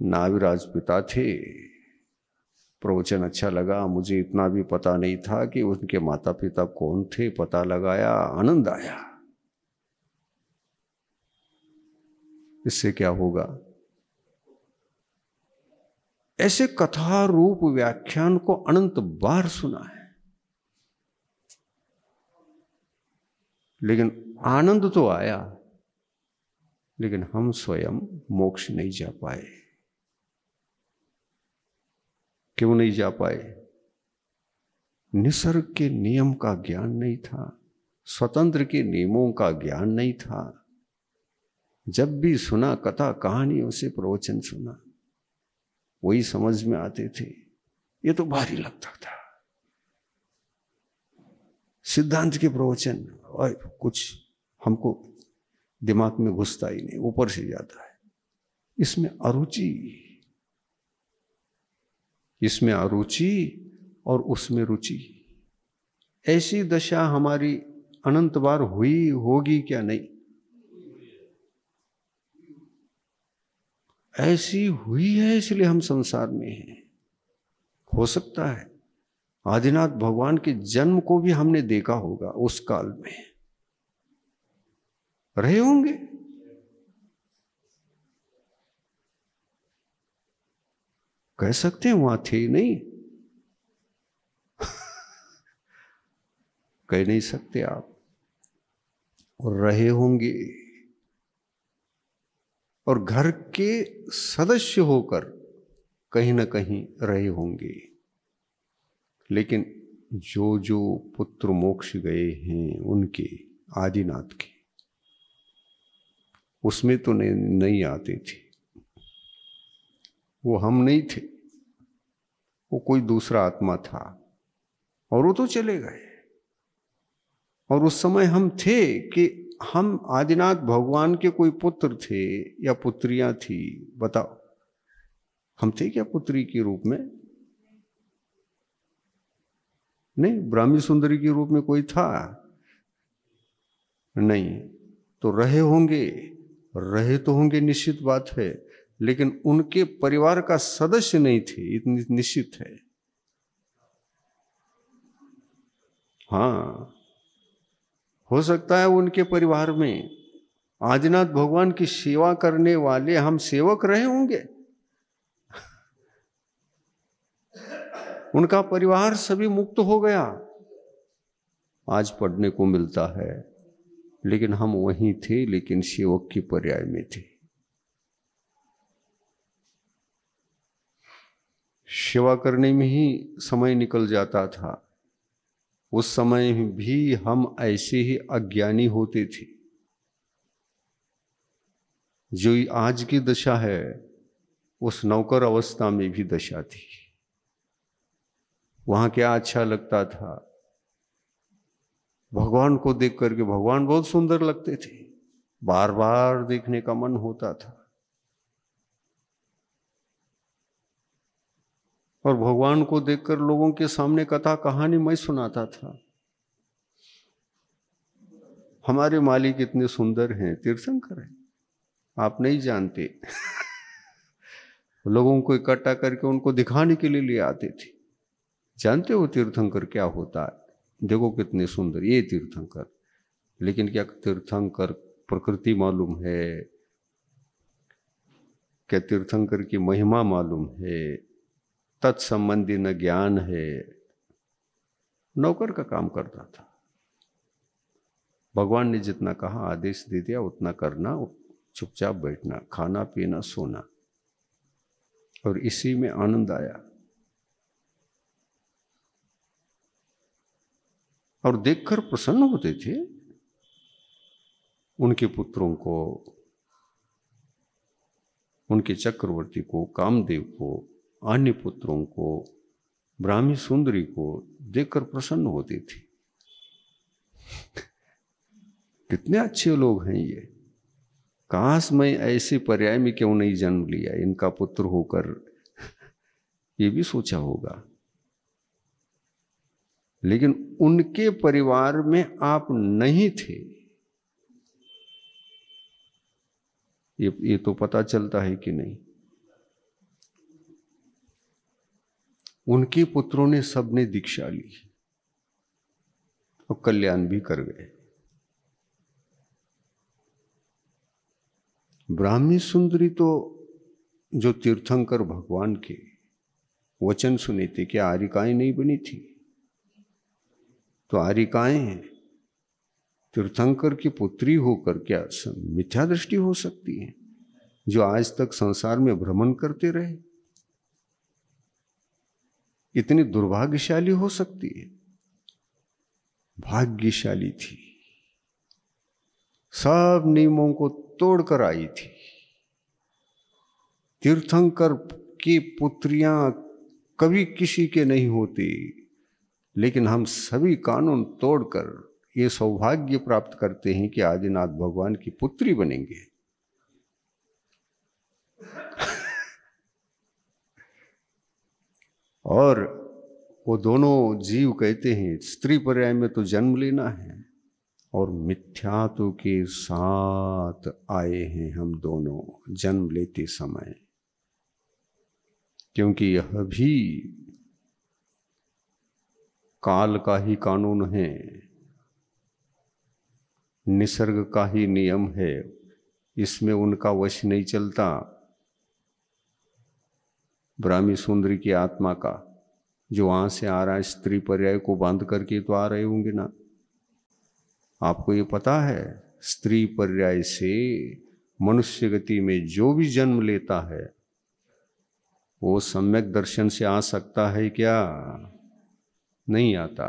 नाविराज पिता थे, प्रवचन अच्छा लगा, मुझे इतना भी पता नहीं था कि उनके माता पिता कौन थे, पता लगाया, आनंद आया। इससे क्या होगा? ऐसे कथा रूप व्याख्यान को अनंत बार सुना है, लेकिन आनंद तो आया, लेकिन हम स्वयं मोक्ष नहीं जा पाए। क्यों नहीं जा पाए? निसर्ग के नियम का ज्ञान नहीं था, स्वतंत्र के नियमों का ज्ञान नहीं था। जब भी सुना कथा कहानियों से प्रवचन सुना, वही समझ में आते थे, ये तो भारी लगता था। सिद्धांत के प्रवचन और कुछ हमको दिमाग में घुसता ही नहीं, ऊपर से जाता है। इसमें अरुचि और उसमें रुचि, ऐसी दशा हमारी अनंत बार हुई होगी क्या? नहीं, ऐसी हुई है, इसलिए हम संसार में हैं। हो सकता है आदिनाथ भगवान के जन्म को भी हमने देखा होगा, उस काल में रहे होंगे। कह सकते हैं वहां थे नहीं? कह नहीं सकते आप, और रहे होंगे, और घर के सदस्य होकर कहीं ना कहीं रहे होंगे। लेकिन जो जो पुत्र मोक्ष गए हैं उनके, आदिनाथ के, उसमें तो नहीं आते थे, वो हम नहीं थे, वो कोई दूसरा आत्मा था, और वो तो चले गए। और उस समय हम थे कि हम आदिनाथ भगवान के कोई पुत्र थे या पुत्रियां थी, बताओ, हम थे क्या पुत्री के रूप में? नहीं। ब्राह्मी सुंदरी के रूप में कोई था? नहीं। तो रहे तो होंगे, निश्चित बात है, लेकिन उनके परिवार का सदस्य नहीं थे, इतनी निश्चित है। हाँ, हो सकता है उनके परिवार में आदिनाथ भगवान की सेवा करने वाले हम सेवक रहे होंगे। उनका परिवार सभी मुक्त हो गया, आज पढ़ने को मिलता है, लेकिन हम वहीं थे, लेकिन सेवक की पर्याय में थे। सेवा करने में ही समय निकल जाता था। उस समय भी हम ऐसे ही अज्ञानी होते थे। जो आज की दशा है, उस नौकर अवस्था में भी दशा थी। वहां क्या अच्छा लगता था, भगवान को देख करके, भगवान बहुत सुंदर लगते थे, बार बार देखने का मन होता था। और भगवान को देखकर लोगों के सामने कथा कहानी मैं सुनाता था। हमारे मालिक इतने सुंदर हैं, तीर्थंकर हैं, आप नहीं जानते। लोगों को इकट्ठा करके उनको दिखाने के लिए ले आते थे। जानते हो तीर्थंकर क्या होता है? देखो कितने सुंदर ये तीर्थंकर। लेकिन क्या तीर्थंकर प्रकृति मालूम है? क्या तीर्थंकर की महिमा मालूम है? तत्संबंधी न ज्ञान है। नौकर का काम करता था। भगवान ने जितना कहा आदेश दे दिया उतना करना, चुपचाप बैठना, खाना पीना सोना, और इसी में आनंद आया। और देखकर प्रसन्न होते थे उनके पुत्रों को, उनके चक्रवर्ती को, कामदेव को, अन्य पुत्रों को, ब्राह्मी सुंदरी को देखकर प्रसन्न होते थे। कितने अच्छे लोग हैं ये। काश मैं ऐसे पर्याय में क्यों नहीं जन्म लिया, इनका पुत्र होकर, ये भी सोचा होगा। लेकिन उनके परिवार में आप नहीं थे, ये तो पता चलता है कि नहीं। उनके पुत्रों ने सबने दीक्षा ली और कल्याण भी कर गए। ब्राह्मी सुंदरी तो जो तीर्थंकर भगवान के वचन सुने थे, क्या आरिकाएं नहीं बनी थी? तो आरिकाएं हैं, तीर्थंकर की पुत्री होकर क्या मिथ्या दृष्टि हो सकती है? जो आज तक संसार में भ्रमण करते रहे, इतनी दुर्भाग्यशाली हो सकती है? भाग्यशाली थी, सब नियमों को तोड़कर आई थी। तीर्थंकर की पुत्रियां कभी किसी के नहीं होती, लेकिन हम सभी कानून तोड़कर ये सौभाग्य प्राप्त करते हैं कि आदिनाथ भगवान की पुत्री बनेंगे। और वो दोनों जीव कहते हैं स्त्री पर्याय में तो जन्म लेना है, और मिथ्यात्व के साथ आए हैं हम दोनों जन्म लेते समय, क्योंकि यह भी काल का ही कानून है, निसर्ग का ही नियम है, इसमें उनका वश नहीं चलता। ब्राह्मी सुंदरी की आत्मा का जो वहां से आ रहा है, स्त्री पर्याय को बांध करके तो आ रहे होंगे ना। आपको ये पता है, स्त्री पर्याय से मनुष्य गति में जो भी जन्म लेता है वो सम्यक दर्शन से आ सकता है क्या? नहीं आता।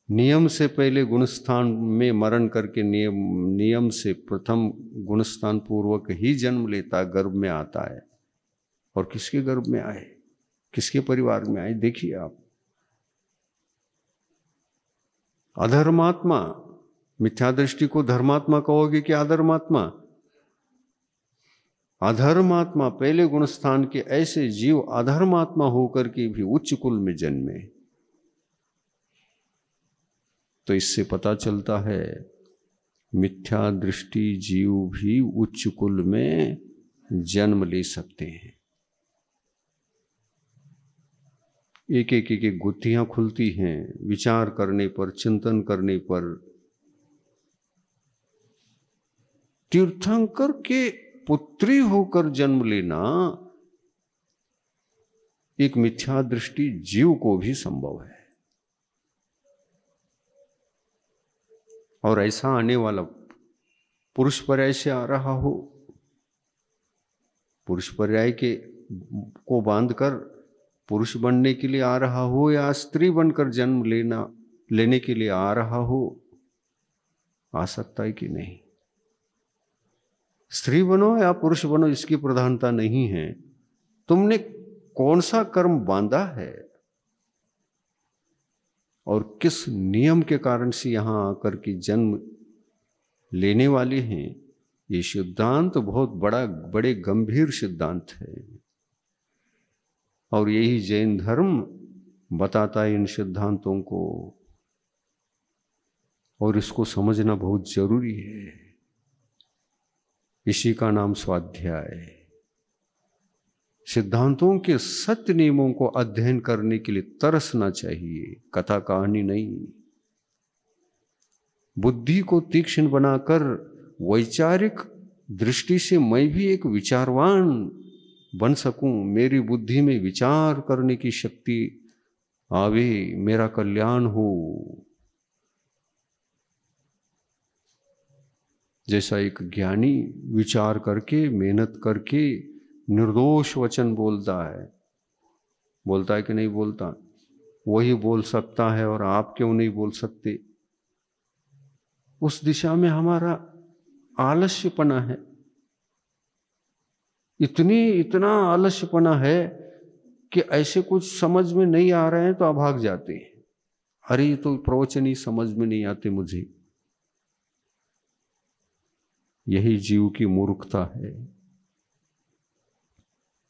नियम से पहले गुणस्थान में मरण करके नियम से प्रथम गुणस्थान पूर्वक ही जन्म लेता, गर्भ में आता है। और किसके गर्भ में आए, किसके परिवार में आए? देखिए आप, अधर्मात्मा। मिथ्या दृष्टि को धर्मात्मा कहोगे कि अधर्मात्मा? अधर्मात्मा पहले गुणस्थान के ऐसे जीव अधर्मात्मा होकर के भी उच्च कुल में जन्मे। तो इससे पता चलता है मिथ्या दृष्टि जीव भी उच्च कुल में जन्म ले सकते हैं। एक एक एक एक गुत्थियां खुलती हैं विचार करने पर, चिंतन करने पर। तीर्थंकर के पुत्री होकर जन्म लेना एक मिथ्या दृष्टि जीव को भी संभव है। और ऐसा आने वाला पुरुष पर्याय से आ रहा हो, पुरुष पर्याय के को बांधकर पुरुष बनने के लिए आ रहा हो, या स्त्री बनकर जन्म लेने के लिए आ रहा हो, आ सकता है कि नहीं? स्त्री बनो या पुरुष बनो, इसकी प्रधानता नहीं है। तुमने कौन सा कर्म बांधा है और किस नियम के कारण से यहां आकर के जन्म लेने वाले हैं, ये सिद्धांत बहुत बड़े गंभीर सिद्धांत है। और यही जैन धर्म बताता है इन सिद्धांतों को, और इसको समझना बहुत जरूरी है। इसी का नाम स्वाध्याय है। सिद्धांतों के सत्य नियमों को अध्ययन करने के लिए तरसना चाहिए, कथा कहानी नहीं। बुद्धि को तीक्ष्ण बनाकर वैचारिक दृष्टि से मैं भी एक विचारवान बन सकूं, मेरी बुद्धि में विचार करने की शक्ति आवे, मेरा कल्याण हो। जैसा एक ज्ञानी विचार करके मेहनत करके निर्दोष वचन बोलता है कि नहीं बोलता, वही बोल सकता है और आप क्यों नहीं बोल सकते। उस दिशा में हमारा आलस्यपना है, इतना आलस्यपना है कि ऐसे कुछ समझ में नहीं आ रहे हैं तो आप भाग जाते हैं, अरे ये तो प्रवचन ही समझ में नहीं आते मुझे। यही जीव की मूर्खता है,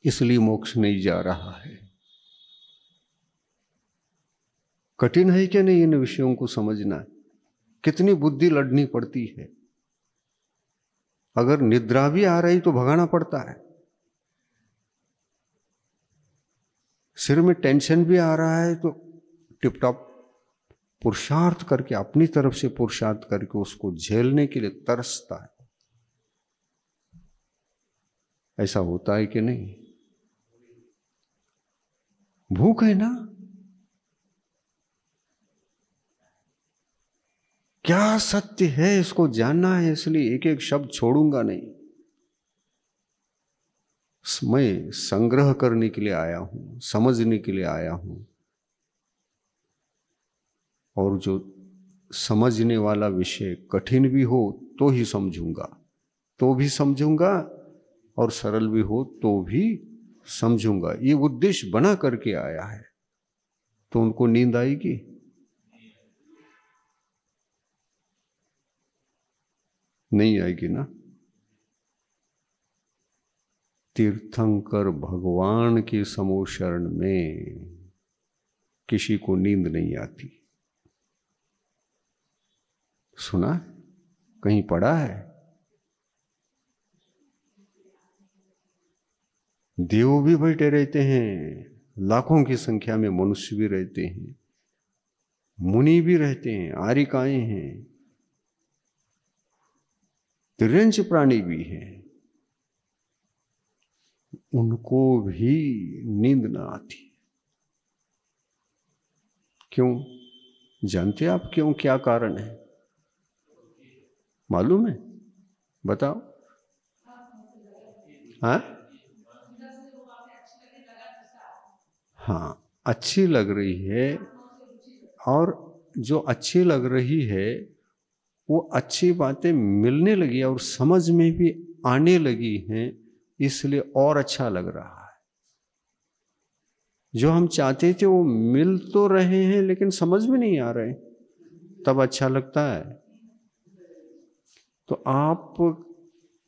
इसलिए मोक्ष नहीं जा रहा है। कठिन है क्या नहीं इन विषयों को समझना, कितनी बुद्धि लड़नी पड़ती है। अगर निद्रा भी आ रही तो भगाना पड़ता है, सिर में टेंशन भी आ रहा है तो टिपटॉप पुरुषार्थ करके, अपनी तरफ से पुरुषार्थ करके उसको झेलने के लिए तरसता है। ऐसा होता है कि नहीं? भूख है ना, क्या सत्य है इसको जानना है, इसलिए एक एक शब्द छोड़ूंगा नहीं। मैं संग्रह करने के लिए आया हूं, समझने के लिए आया हूं, और जो समझने वाला विषय कठिन भी हो तो ही समझूंगा, और सरल भी हो तो भी समझूंगा। ये उद्देश्य बना करके आया है, तो उनको नींद आएगी? नहीं आएगी ना। तीर्थंकर भगवान के समूह शरण में किसी को नींद नहीं आती। सुना, कहीं पढ़ा है? देव भी बैठे रहते हैं, लाखों की संख्या में मनुष्य भी रहते हैं, मुनि भी रहते हैं, आरिकाएं हैं, तिर्यंच प्राणी भी हैं, उनको भी नींद ना आती। क्यों? जानते आप क्यों? क्या कारण है मालूम है? बताओ। हाँ, अच्छी लग रही है, और जो अच्छी लग रही है वो अच्छी बातें मिलने लगी और समझ में भी आने लगी हैं, इसलिए और अच्छा लग रहा है। जो हम चाहते थे वो मिल तो रहे हैं लेकिन समझ में नहीं आ रहे, तब अच्छा लगता है। तो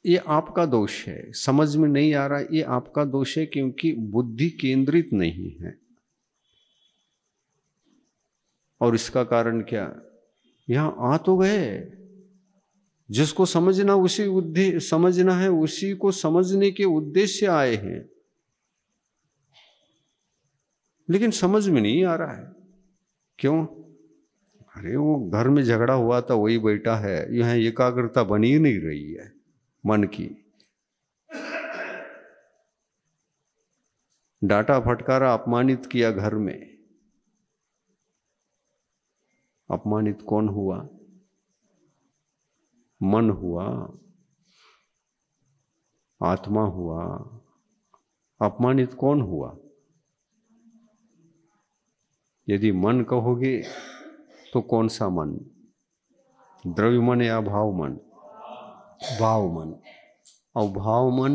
ये आपका दोष है, समझ में नहीं आ रहा, ये आपका दोष है, क्योंकि बुद्धि केंद्रित नहीं है। और इसका कारण क्या? यहां आ तो गए, जिसको समझना है उसी को समझने के उद्देश्य से आए हैं, लेकिन समझ में नहीं आ रहा है। क्यों? अरे वो घर में झगड़ा हुआ था वही बैठा है, यहां एकाग्रता बनी ही नहीं रही है मन की। डांटा फटकारा, अपमानित किया घर में, अपमानित कौन हुआ? मन हुआ, आत्मा हुआ। अपमानित कौन हुआ? यदि मन कहोगे तो कौन सा मन? द्रव्य मन या भाव मन? भाव मन। और भाव मन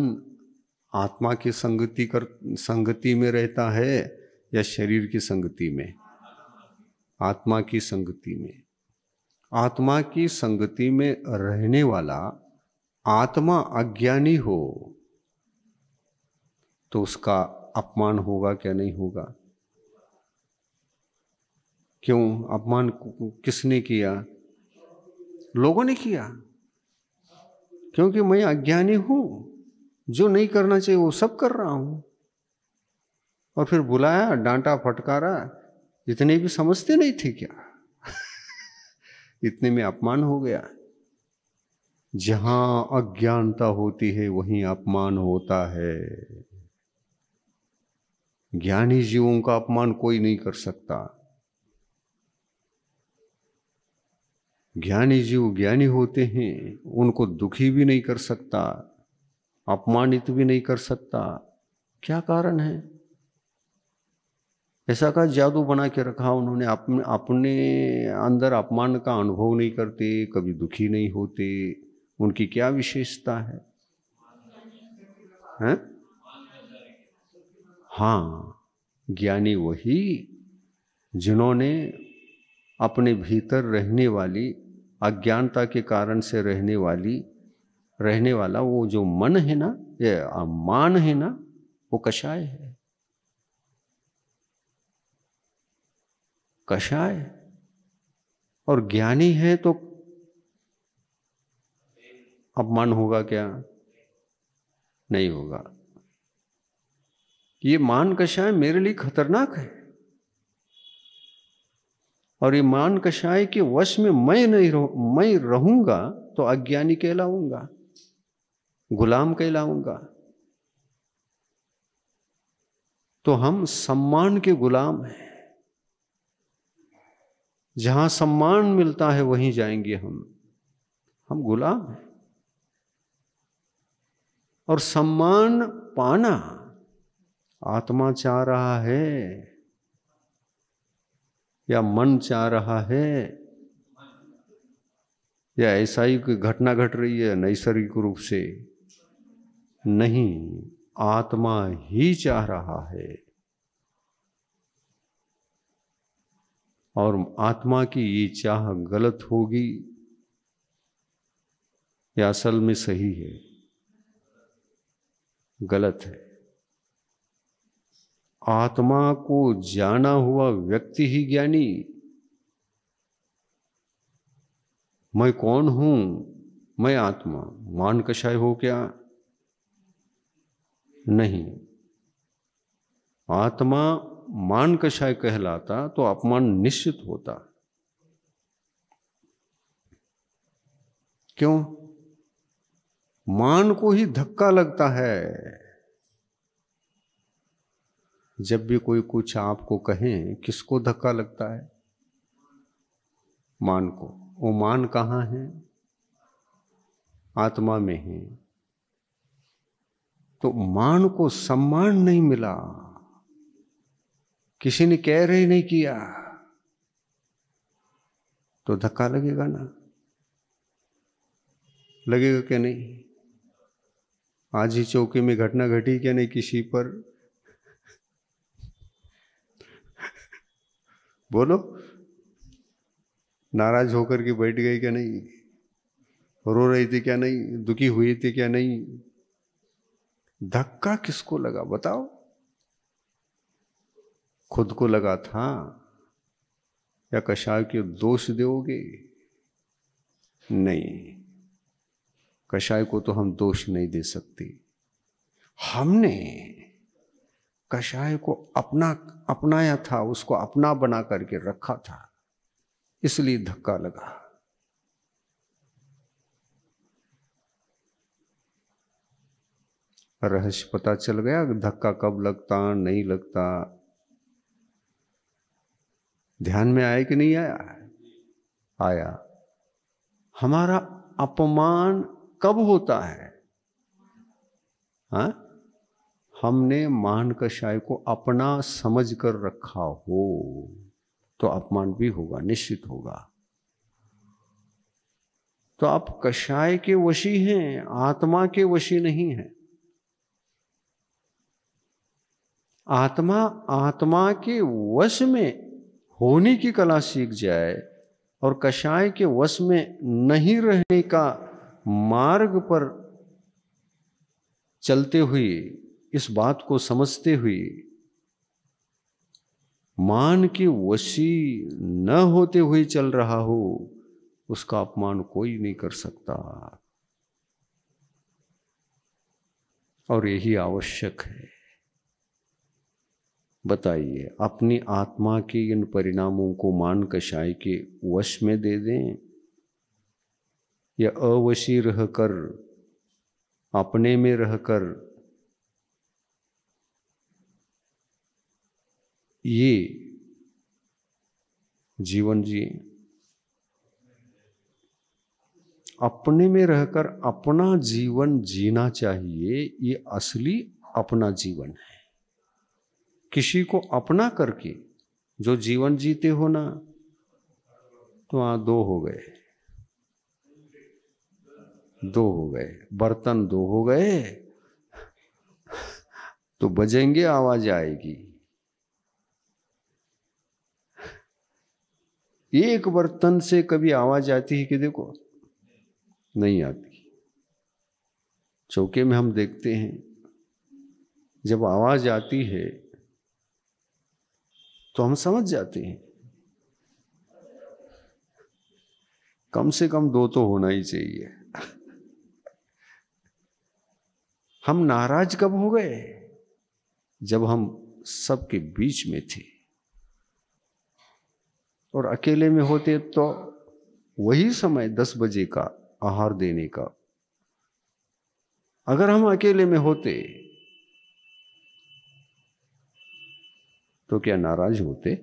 आत्मा की संगति में रहता है या शरीर की संगति में? आत्मा की संगति में। आत्मा की संगति में रहने वाला आत्मा अज्ञानी हो तो उसका अपमान होगा क्या नहीं होगा? क्यों? अपमान किसने किया? लोगों ने किया, क्योंकि मैं अज्ञानी हूं, जो नहीं करना चाहिए वो सब कर रहा हूं। और फिर बुलाया, डांटा, फटकारा। इतने भी समझते नहीं थे क्या? इतने में अपमान हो गया। जहां अज्ञानता होती है वहीं अपमान होता है। ज्ञानी जीवों का अपमान कोई नहीं कर सकता। ज्ञानी जीव ज्ञानी होते हैं, उनको दुखी भी नहीं कर सकता, अपमानित भी नहीं कर सकता। क्या कारण है? ऐसा का जादू बना के रखा उन्होंने। अपने अंदर अपमान का अनुभव नहीं करते, कभी दुखी नहीं होते। उनकी क्या विशेषता है? हैं? हाँ, ज्ञानी वही जिन्होंने अपने भीतर रहने वाली अज्ञानता के कारण से रहने वाला वो जो मन है ना, ये मान है ना, वो कषाय है। कषाय। और ज्ञानी है तो अपमान होगा क्या? नहीं होगा। ये मान कषाय मेरे लिए खतरनाक है। और ये मान कषाय के वश में मैं रहूंगा तो अज्ञानी कहलाऊंगा, गुलाम कहलाऊंगा। तो हम सम्मान के गुलाम हैं। जहां सम्मान मिलता है वहीं जाएंगे हम गुलाम हैं। और सम्मान पाना आत्मा चाह रहा है या मन चाह रहा है, या ऐसा ही कोई घटना घट रही है नैसर्गिक रूप से? नहीं, आत्मा ही चाह रहा है। और आत्मा की ये चाह गलत होगी या असल में सही है? गलत है। आत्मा को जाना हुआ व्यक्ति ही ज्ञानी। मैं कौन हूं? मैं आत्मा। मान कषाय हो क्या? नहीं। आत्मा मान कषाय कहलाता तो अपमान निश्चित होता। क्यों? मान को ही धक्का लगता है। जब भी कोई कुछ आपको कहे, किसको धक्का लगता है? मान को। वो मान कहाँ है? आत्मा में है। तो मान को सम्मान नहीं मिला, किसी ने कह रहे नहीं किया, तो धक्का लगेगा ना? लगेगा क्या नहीं? आज ही चौकी में घटना घटी क्या नहीं किसी पर? बोलो। नाराज होकर के बैठ गए क्या नहीं? रो रही थी क्या नहीं? दुखी हुई थी क्या नहीं? धक्का किसको लगा बताओ? खुद को लगा था या कषाय के दोष दोगे? नहीं, कषाय को तो हम दोष नहीं दे सकते। हमने कषाय को अपनाया था, उसको अपना बना करके रखा था, इसलिए धक्का लगा। रहस्य पता चल गया धक्का कब लगता नहीं लगता? ध्यान में आया कि नहीं आया? आया। हमारा अपमान कब होता है? हाँ, हमने मान कषाय को अपना समझ कर रखा हो तो अपमान भी होगा, निश्चित होगा। तो आप कषाय के वशी हैं, आत्मा के वशी नहीं हैं। आत्मा के वश में होने की कला सीख जाए और कषाय के वश में नहीं रहने का मार्ग पर चलते हुए, इस बात को समझते हुए, मान के वशी न होते हुए चल रहा हो, उसका अपमान कोई नहीं कर सकता। और यही आवश्यक है। बताइए, अपनी आत्मा के इन परिणामों को मान कषाय के वश में दे दें या अवशी रहकर, अपने में रहकर ये जीवन जिए। अपने में रहकर अपना जीवन जीना चाहिए, ये असली अपना जीवन है। किसी को अपना करके जो जीवन जीते हो ना, तो वहां दो हो गए, दो हो गए, बर्तन दो हो गए, तो बजेंगे, आवाज आएगी। एक बर्तन से कभी आवाज आती है कि देखो? नहीं आती। चौके में हम देखते हैं, जब आवाज आती है तो हम समझ जाते हैं कम से कम दो तो होना ही चाहिए। हम नाराज कब हो गए? जब हम सबके बीच में थे, और अकेले में होते तो वही समय 10 बजे का आहार देने का, अगर हम अकेले में होते तो क्या नाराज होते?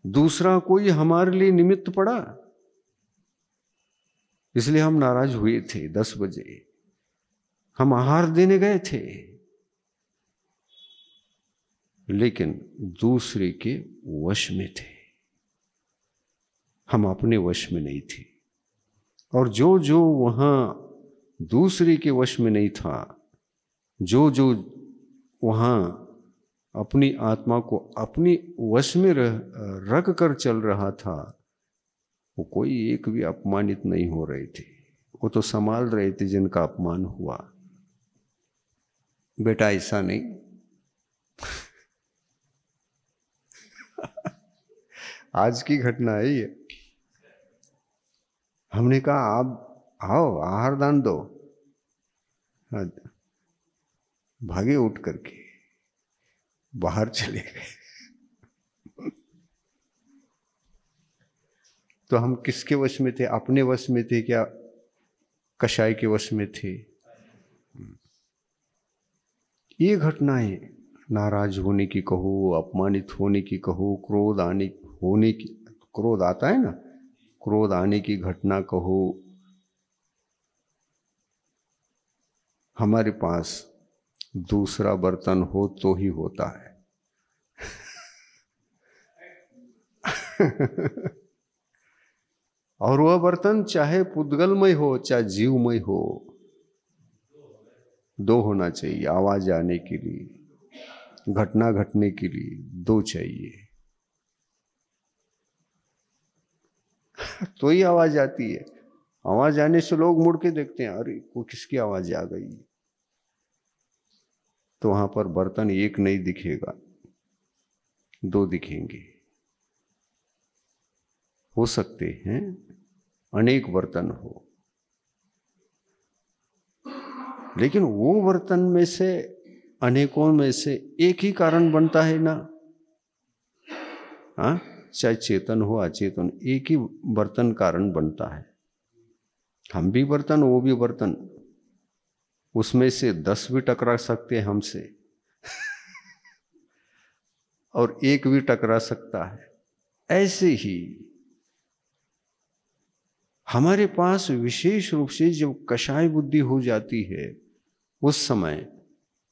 दूसरा कोई हमारे लिए निमित्त पड़ा, इसलिए हम नाराज हुए थे। 10 बजे हम आहार देने गए थे, लेकिन दूसरे के वश में थे, हम अपने वश में नहीं थे। और जो जो वहां दूसरे के वश में नहीं था, जो जो वहां अपनी आत्मा को अपनी वश में रख कर चल रहा था, वो कोई एक भी अपमानित नहीं हो रहे थे। वो तो संभाल रहे थे जिनका अपमान हुआ। बेटा ऐसा नहीं। आज की घटना है ये। हमने कहा आप आओ आहार दान दो, भागे उठ करके बाहर चले गए। तो हम किसके वश में थे? अपने वश में थे क्या कषाय के वश में थे? ये घटनाएं, नाराज होने की कहो, अपमानित होने की कहो, क्रोध आने होने की, क्रोध आता है ना, क्रोध आने की घटना कहो, हमारे पास दूसरा बर्तन हो तो ही होता है। और वह बर्तन चाहे पुद्गलमय हो चाहे जीवमय हो, दो होना चाहिए। आवाज आने के लिए, घटना घटने के लिए दो चाहिए, तो ही आवाज आती है। आवाज आने से लोग मुड़ के देखते हैं, अरे वो किसकी आवाज आ गई, तो वहां पर बर्तन एक नहीं दिखेगा, दो दिखेंगे। हो सकते हैं अनेक बर्तन हो, लेकिन वो बर्तन में से, अनेकों में से एक ही कारण बनता है ना। हाँ, चाहे चेतन हो अचेतन, एक ही बर्तन कारण बनता है। हम भी बर्तन, वो भी बर्तन, उसमें से 10 भी टकरा सकते हैं हमसे और एक भी टकरा सकता है। ऐसे ही हमारे पास विशेष रूप से जब कषाय बुद्धि हो जाती है, उस समय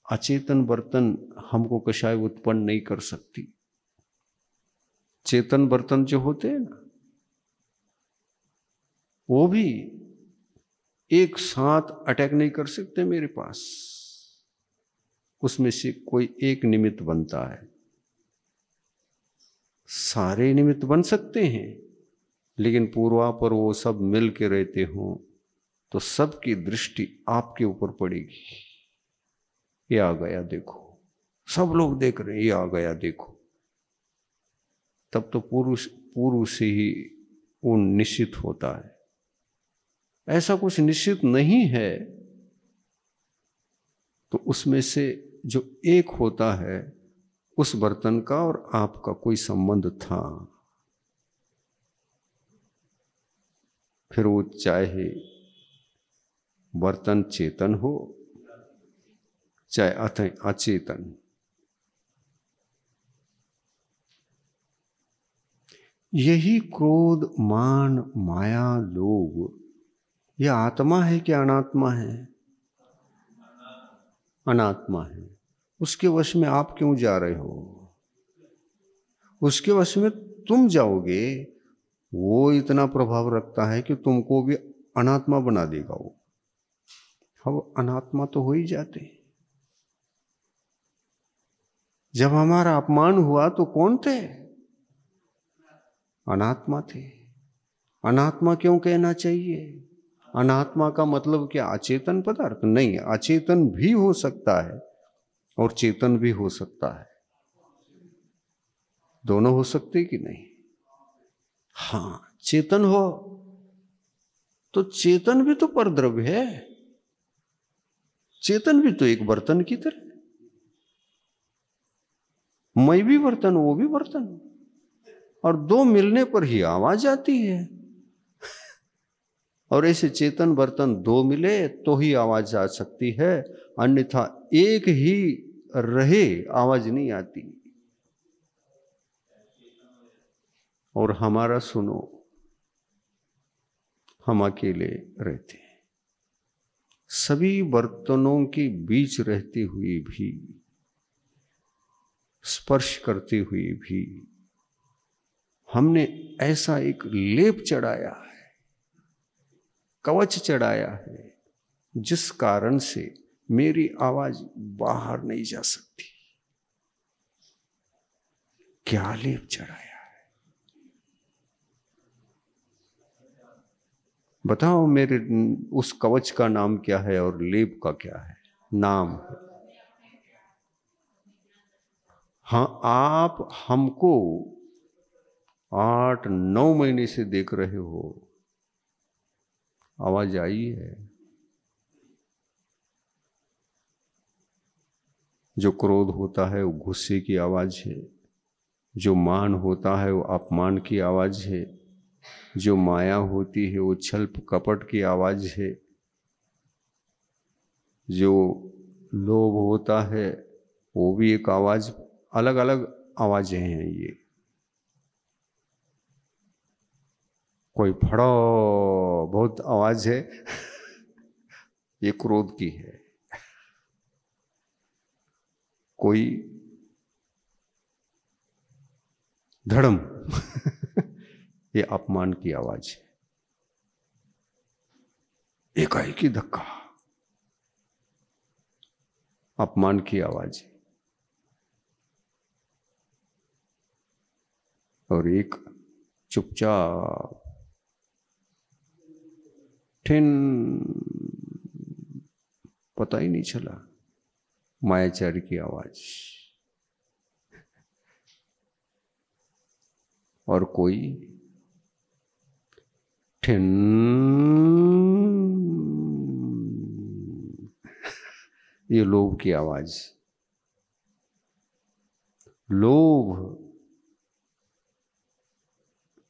अचेतन बर्तन हमको कषाय उत्पन्न नहीं कर सकती। चेतन बर्तन जो होते हैं ना, वो भी एक साथ अटैक नहीं कर सकते मेरे पास। उसमें से कोई एक निमित्त बनता है। सारे निमित्त बन सकते हैं, लेकिन पूर्वापर वो सब मिल के रहते हों तो सबकी दृष्टि आपके ऊपर पड़ेगी। ये आ गया देखो, सब लोग देख रहे हैं, ये आ गया देखो। तब तो पूर्व से ही वो निश्चित होता है। ऐसा कुछ निश्चित नहीं है तो उसमें से जो एक होता है उस बर्तन का और आपका कोई संबंध था, फिर वो चाहे बर्तन चेतन हो चाहे अचेतन। यही क्रोध, मान, माया, लोभ, यह आत्मा है कि अनात्मा है? अनात्मा है। उसके वश में आप क्यों जा रहे हो? उसके वश में तुम जाओगे, वो इतना प्रभाव रखता है कि तुमको भी अनात्मा बना देगा वो। हम अनात्मा तो हो ही जाते। जब हमारा अपमान हुआ तो कौन थे? अनात्मा थे। अनात्मा क्यों कहना चाहिए? अनात्मा का मतलब क्या अचेतन पदार्थ? नहीं, अचेतन भी हो सकता है और चेतन भी हो सकता है। दोनों हो सकते कि नहीं? हाँ, चेतन हो तो चेतन भी तो परद्रव्य है। चेतन भी तो एक बर्तन की तरह, मैं भी बर्तन वो भी बर्तन, और दो मिलने पर ही आवाज आती है। और ऐसे चेतन बर्तन दो मिले तो ही आवाज आ सकती है, अन्यथा एक ही रहे आवाज नहीं आती। और हमारा सुनो, हम अकेले रहते हैं, सभी बर्तनों के बीच रहते हुए भी, स्पर्श करते हुए भी हमने ऐसा एक लेप चढ़ाया है, कवच चढ़ाया है, जिस कारण से मेरी आवाज बाहर नहीं जा सकती। क्या लेप चढ़ाया है? बताओ, मेरे उस कवच का नाम क्या है और लेप का क्या है? नाम है। हाँ, आप हमको 8-9 महीने से देख रहे हो, आवाज आई है। जो क्रोध होता है वो गुस्से की आवाज है, जो मान होता है वो अपमान की आवाज है, जो माया होती है वो छल कपट की आवाज है, जो लोभ होता है वो भी एक आवाज, अलग अलग आवाजें हैं ये। कोई फड़ो बहुत आवाज है ये क्रोध की है। कोई धड़म ये अपमान की आवाज है। एकाएकी धक्का अपमान की आवाज है। और एक चुपचाप ठिन, पता ही नहीं चला, मायाचारी की आवाज। और कोई ठिन, ये लोभ की आवाज। लोभ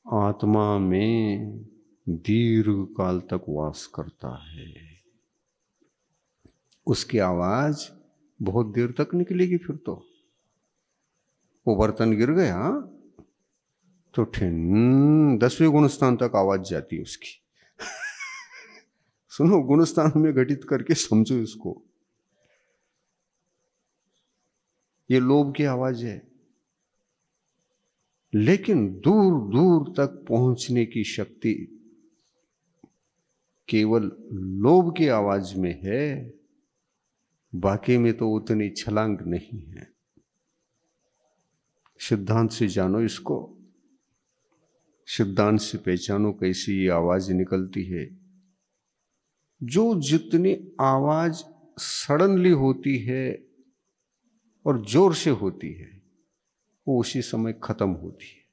आत्मा में दीर्घ काल तक वास करता है। उसकी आवाज बहुत देर तक निकलेगी। फिर तो वो बर्तन गिर गया तो ठिन 10वें गुणस्थान तक आवाज जाती है उसकी। सुनो, गुणस्थान में घटित करके समझो इसको। ये लोभ की आवाज है। लेकिन दूर दूर तक पहुंचने की शक्ति केवल लोभ की आवाज में है, बाकी में तो उतनी छलांग नहीं है। सिद्धांत से जानो इसको, सिद्धांत से पहचानो कैसी ये आवाज निकलती है। जो जितनी आवाज सडनली होती है और जोर से होती है, वो उसी समय खत्म होती है।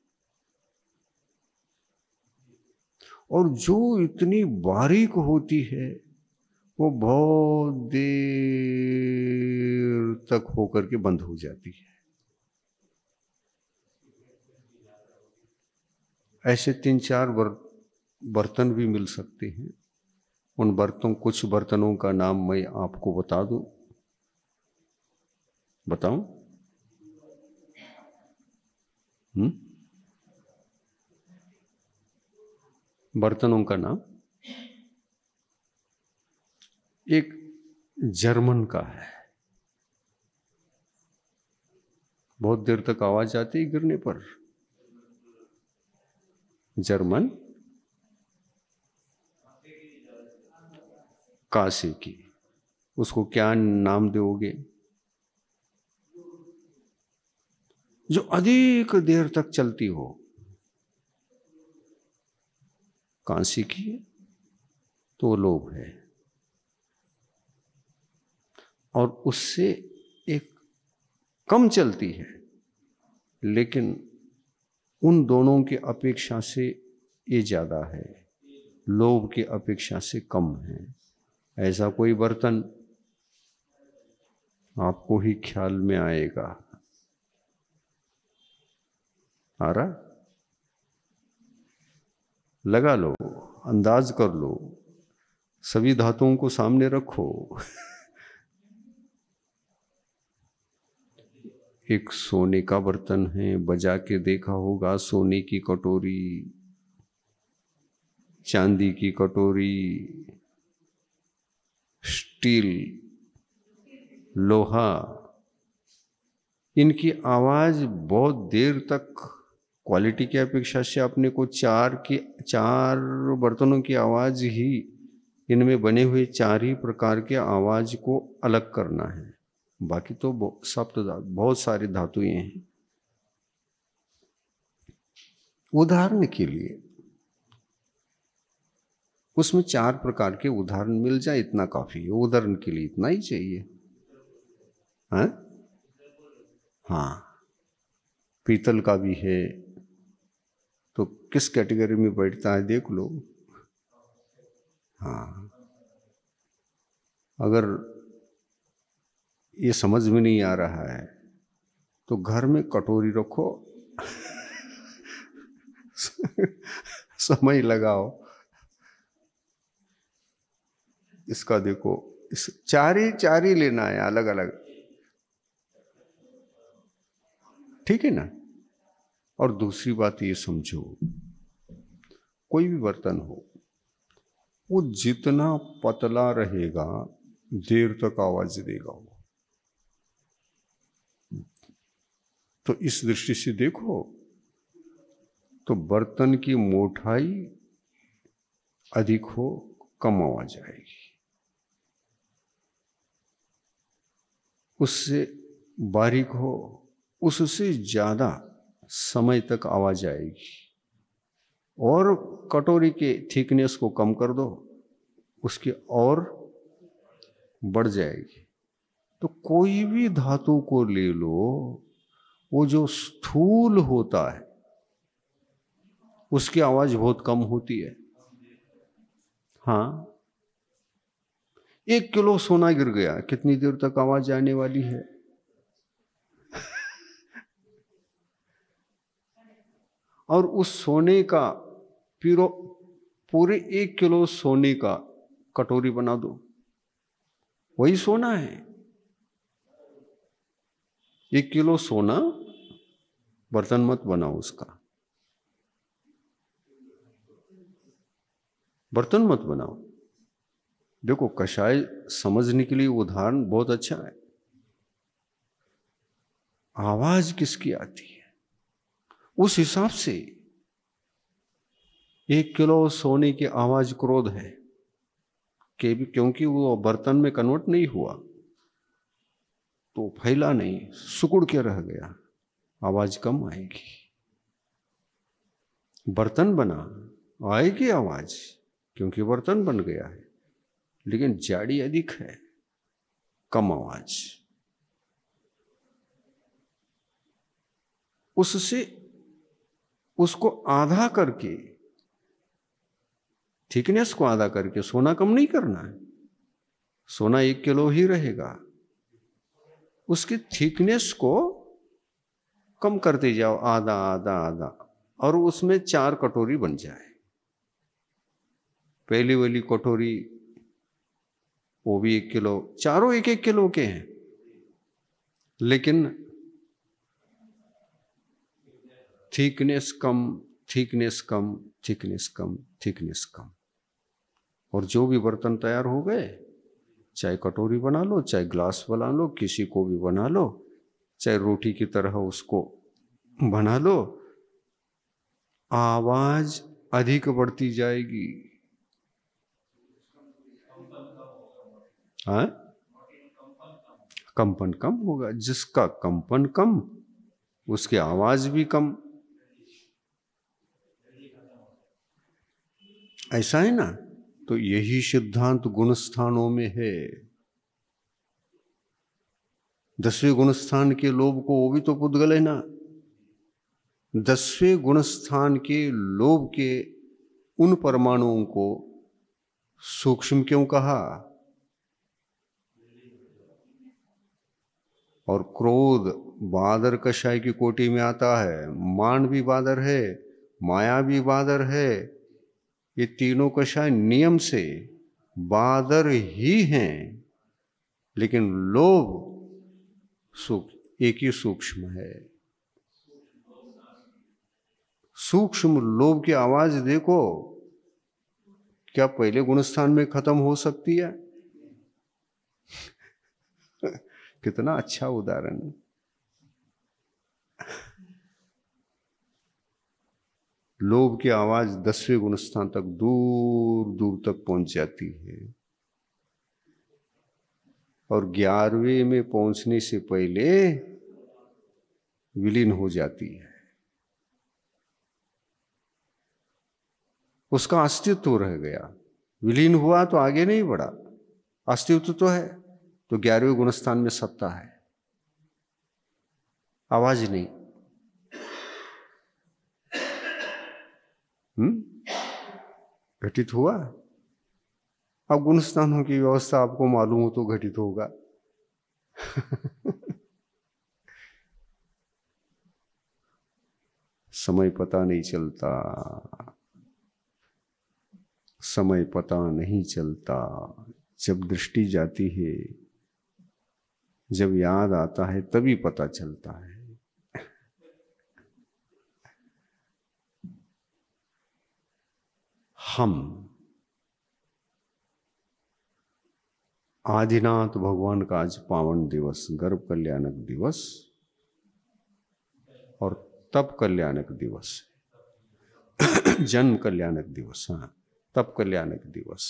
और जो इतनी बारीक होती है वो बहुत देर तक होकर के बंद हो जाती है। ऐसे 3-4 बर्तन भी मिल सकते हैं। उन कुछ बर्तनों का नाम मैं आपको बता दूं। बताऊं? बर्तनों का नाम एक जर्मन का है। बहुत देर तक आवाज आती है गिरने पर। जर्मन कांसे की। उसको क्या नाम दोगे? जो अधिक देर तक चलती हो। कांसे की है तो वो लोभ है। और उससे एक कम चलती है, लेकिन उन दोनों की अपेक्षा से ये ज्यादा है, लोभ की अपेक्षा से कम है। ऐसा कोई बर्तन आपको ही ख्याल में आएगा। आ रहा? लगा लो, अंदाज कर लो, सभी धातुओं को सामने रखो। एक सोने का बर्तन है, बजा के देखा होगा। सोने की कटोरी, चांदी की कटोरी, स्टील, लोहा, इनकी आवाज बहुत देर तक, क्वालिटी की अपेक्षा से अपने को चार बर्तनों की आवाज ही, इनमें बने हुए 4 ही प्रकार के आवाज को अलग करना है। बाकी तो सप्त बहुत सारी धातुएं हैं। उदाहरण के लिए उसमें 4 प्रकार के उदाहरण मिल जाए इतना काफी है। उदाहरण के लिए इतना ही चाहिए। हाँ, पीतल का भी है, तो किस कैटेगरी में बैठता है देख लो। हाँ, अगर ये समझ में नहीं आ रहा है तो घर में कटोरी रखो। समय लगाओ, इसका देखो, इस चार ही लेना है अलग अलग, ठीक है ना। और दूसरी बात ये समझो, कोई भी बर्तन हो, वो जितना पतला रहेगा देर तक आवाज देगा वो। तो इस दृष्टि से देखो तो बर्तन की मोटाई अधिक हो, कम आवाज आएगी। उससे बारीक हो, उससे ज्यादा समय तक आवाज आएगी। और कटोरी के थिकनेस को कम कर दो, उसकी और बढ़ जाएगी। तो कोई भी धातु को ले लो, वो जो स्थूल होता है उसकी आवाज बहुत कम होती है। हाँ, 1 किलो सोना गिर गया, कितनी देर तक आवाज आने वाली है? और उस सोने का पूरे 1 किलो सोने का कटोरी बना दो, वही सोना है। 1 किलो सोना, बर्तन मत बनाओ उसका, बर्तन मत बनाओ। देखो, कषाय समझने के लिए उदाहरण बहुत अच्छा है। आवाज किसकी आती है उस हिसाब से 1 किलो सोने की आवाज क्रोध है क्योंकि वो बर्तन में कन्वर्ट नहीं हुआ, तो फैला नहीं, सिकुड़ के रह गया, आवाज कम आएगी। बर्तन बना, आएगी आवाज क्योंकि बर्तन बन गया है, लेकिन जाड़ी अधिक है, कम आवाज। उससे उसको आधा करके, थिकनेस को आधा करके, सोना कम नहीं करना है, सोना 1 किलो ही रहेगा। उसकी थिकनेस को कम करते जाओ, आधा आधा आधा, और उसमें 4 कटोरी बन जाए। पहली वाली कटोरी वो भी 1 किलो, चारों 1-1 किलो के हैं, लेकिन थिकनेस कम, थिकनेस कम, थिकनेस कम, थिकनेस कम। और जो भी बर्तन तैयार हो गए, चाहे कटोरी बना लो, चाहे ग्लास बना लो, किसी को भी बना लो, चाहे रोटी की तरह उसको बना लो, आवाज अधिक बढ़ती जाएगी। हाँ, कंपन कम होगा। जिसका कंपन कम, उसकी आवाज भी कम। ऐसा है ना? तो यही सिद्धांत गुण स्थानों में है। 10वें गुण स्थान के लोभ को, वो भी तो पुद्गल है ना। 10वें गुण स्थान के लोभ के उन परमाणुओं को सूक्ष्म क्यों कहा? और क्रोध बादर कषाय की कोटि में आता है, मान भी बादर है, माया भी बादर है। ये तीनों कषाय नियम से बादर ही हैं, लेकिन लोभ एक ही सूक्ष्म है। सूक्ष्म लोभ की आवाज देखो, क्या पहले गुणस्थान में खत्म हो सकती है? कितना अच्छा उदाहरण। लोभ की आवाज 10वें गुणस्थान तक दूर दूर तक पहुंच जाती है, और 11वें में पहुंचने से पहले विलीन हो जाती है। उसका अस्तित्व रह गया, विलीन हुआ तो आगे नहीं बढ़ा। अस्तित्व तो है, तो 11वें गुणस्थान में सत्ता है, आवाज नहीं। घटित हुआ। अब गुणस्थानों की व्यवस्था आपको मालूम हो तो घटित होगा। समय पता नहीं चलता, समय पता नहीं चलता। जब दृष्टि जाती है, जब याद आता है, तभी पता चलता है। हम आदिनाथ भगवान का आज पावन दिवस, गर्भ कल्याणक दिवस और तप कल्याणक दिवस, जन्म कल्याणक दिवस, हाँ, तप कल्याणक दिवस।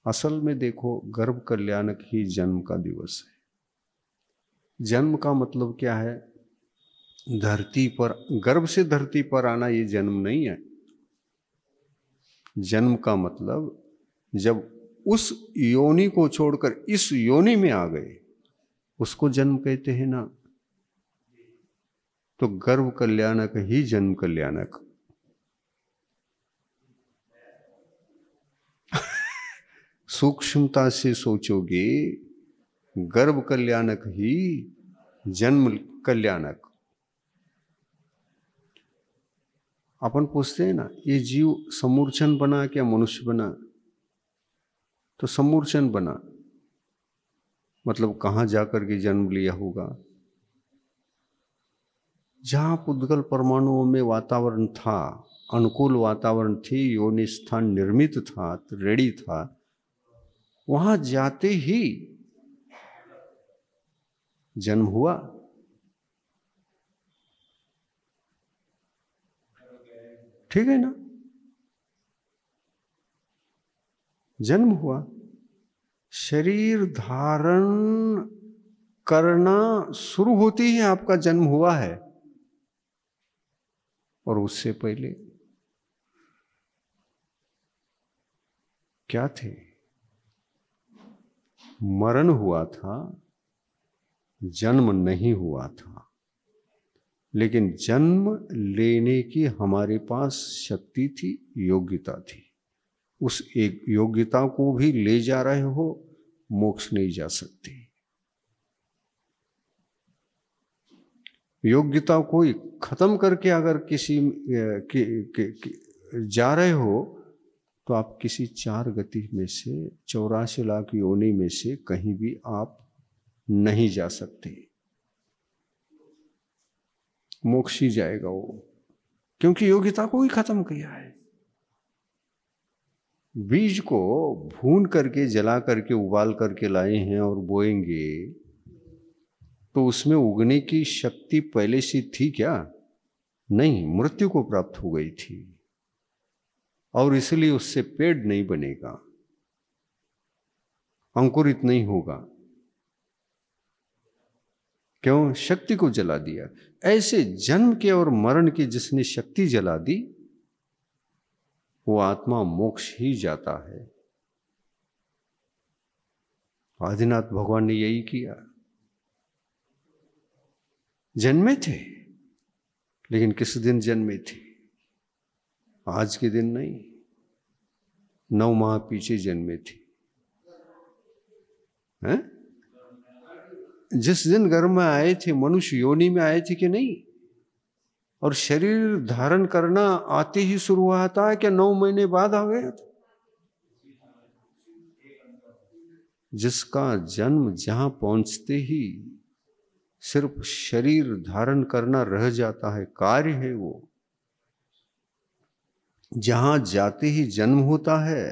असल में देखो, गर्भ कल्याणक ही जन्म का दिवस है। जन्म का मतलब क्या है? धरती पर, गर्भ से धरती पर आना, ये जन्म नहीं है। जन्म का मतलब जब उस योनि को छोड़कर इस योनि में आ गए, उसको जन्म कहते हैं ना। तो गर्भ कल्याणक ही जन्म कल्याणक। सूक्ष्मता से सोचोगे, गर्भ कल्याणक ही जन्म कल्याणक। अपन पूछते हैं ना, ये जीव समूर्छन बना क्या मनुष्य बना? तो समूर्छन बना, मतलब कहां जाकर के जन्म लिया होगा? जहां पुद्गल परमाणुओं में वातावरण था, अनुकूल वातावरण थी, योनि स्थान निर्मित था, रेडी था, वहां जाते ही जन्म हुआ। ठीक है ना? जन्म हुआ। शरीर धारण करना शुरू होती ही आपका जन्म हुआ है, और उससे पहले क्या थे? मरण हुआ था, जन्म नहीं हुआ था। लेकिन जन्म लेने की हमारे पास शक्ति थी, योग्यता थी। उस एक योग्यता को भी ले जा रहे हो, मोक्ष नहीं जा सकती। योग्यता को खत्म करके अगर किसी जा रहे हो तो आप किसी 4 गति में से 84 लाख योनि में से कहीं भी आप नहीं जा सकते। मोक्ष ही जाएगा वो, क्योंकि योग्यता को ही खत्म किया है। बीज को भून करके, जला करके, उबाल करके लाए हैं और बोएंगे तो उसमें उगने की शक्ति पहले से थी क्या? नहीं, मृत्यु को प्राप्त हो गई थी और इसलिए उससे पेड़ नहीं बनेगा, अंकुरित नहीं होगा। क्यों? शक्ति को जला दिया। ऐसे जन्म के और मरण की जिसने शक्ति जला दी वो आत्मा मोक्ष ही जाता है। आदिनाथ भगवान ने यही किया। जन्मे थे, लेकिन किस दिन जन्मे थे? आज के दिन नहीं, 9 माह पीछे जन्मे थे। हैं? जिस दिन गर्भ में आए थे, मनुष्य योनि में आए थे कि नहीं? और शरीर धारण करना आते ही शुरू हुआ था क्या 9 महीने बाद आ गया था? जिसका जन्म जहां पहुंचते ही सिर्फ शरीर धारण करना रह जाता है, कार्य है वो। जहां जाते ही जन्म होता है,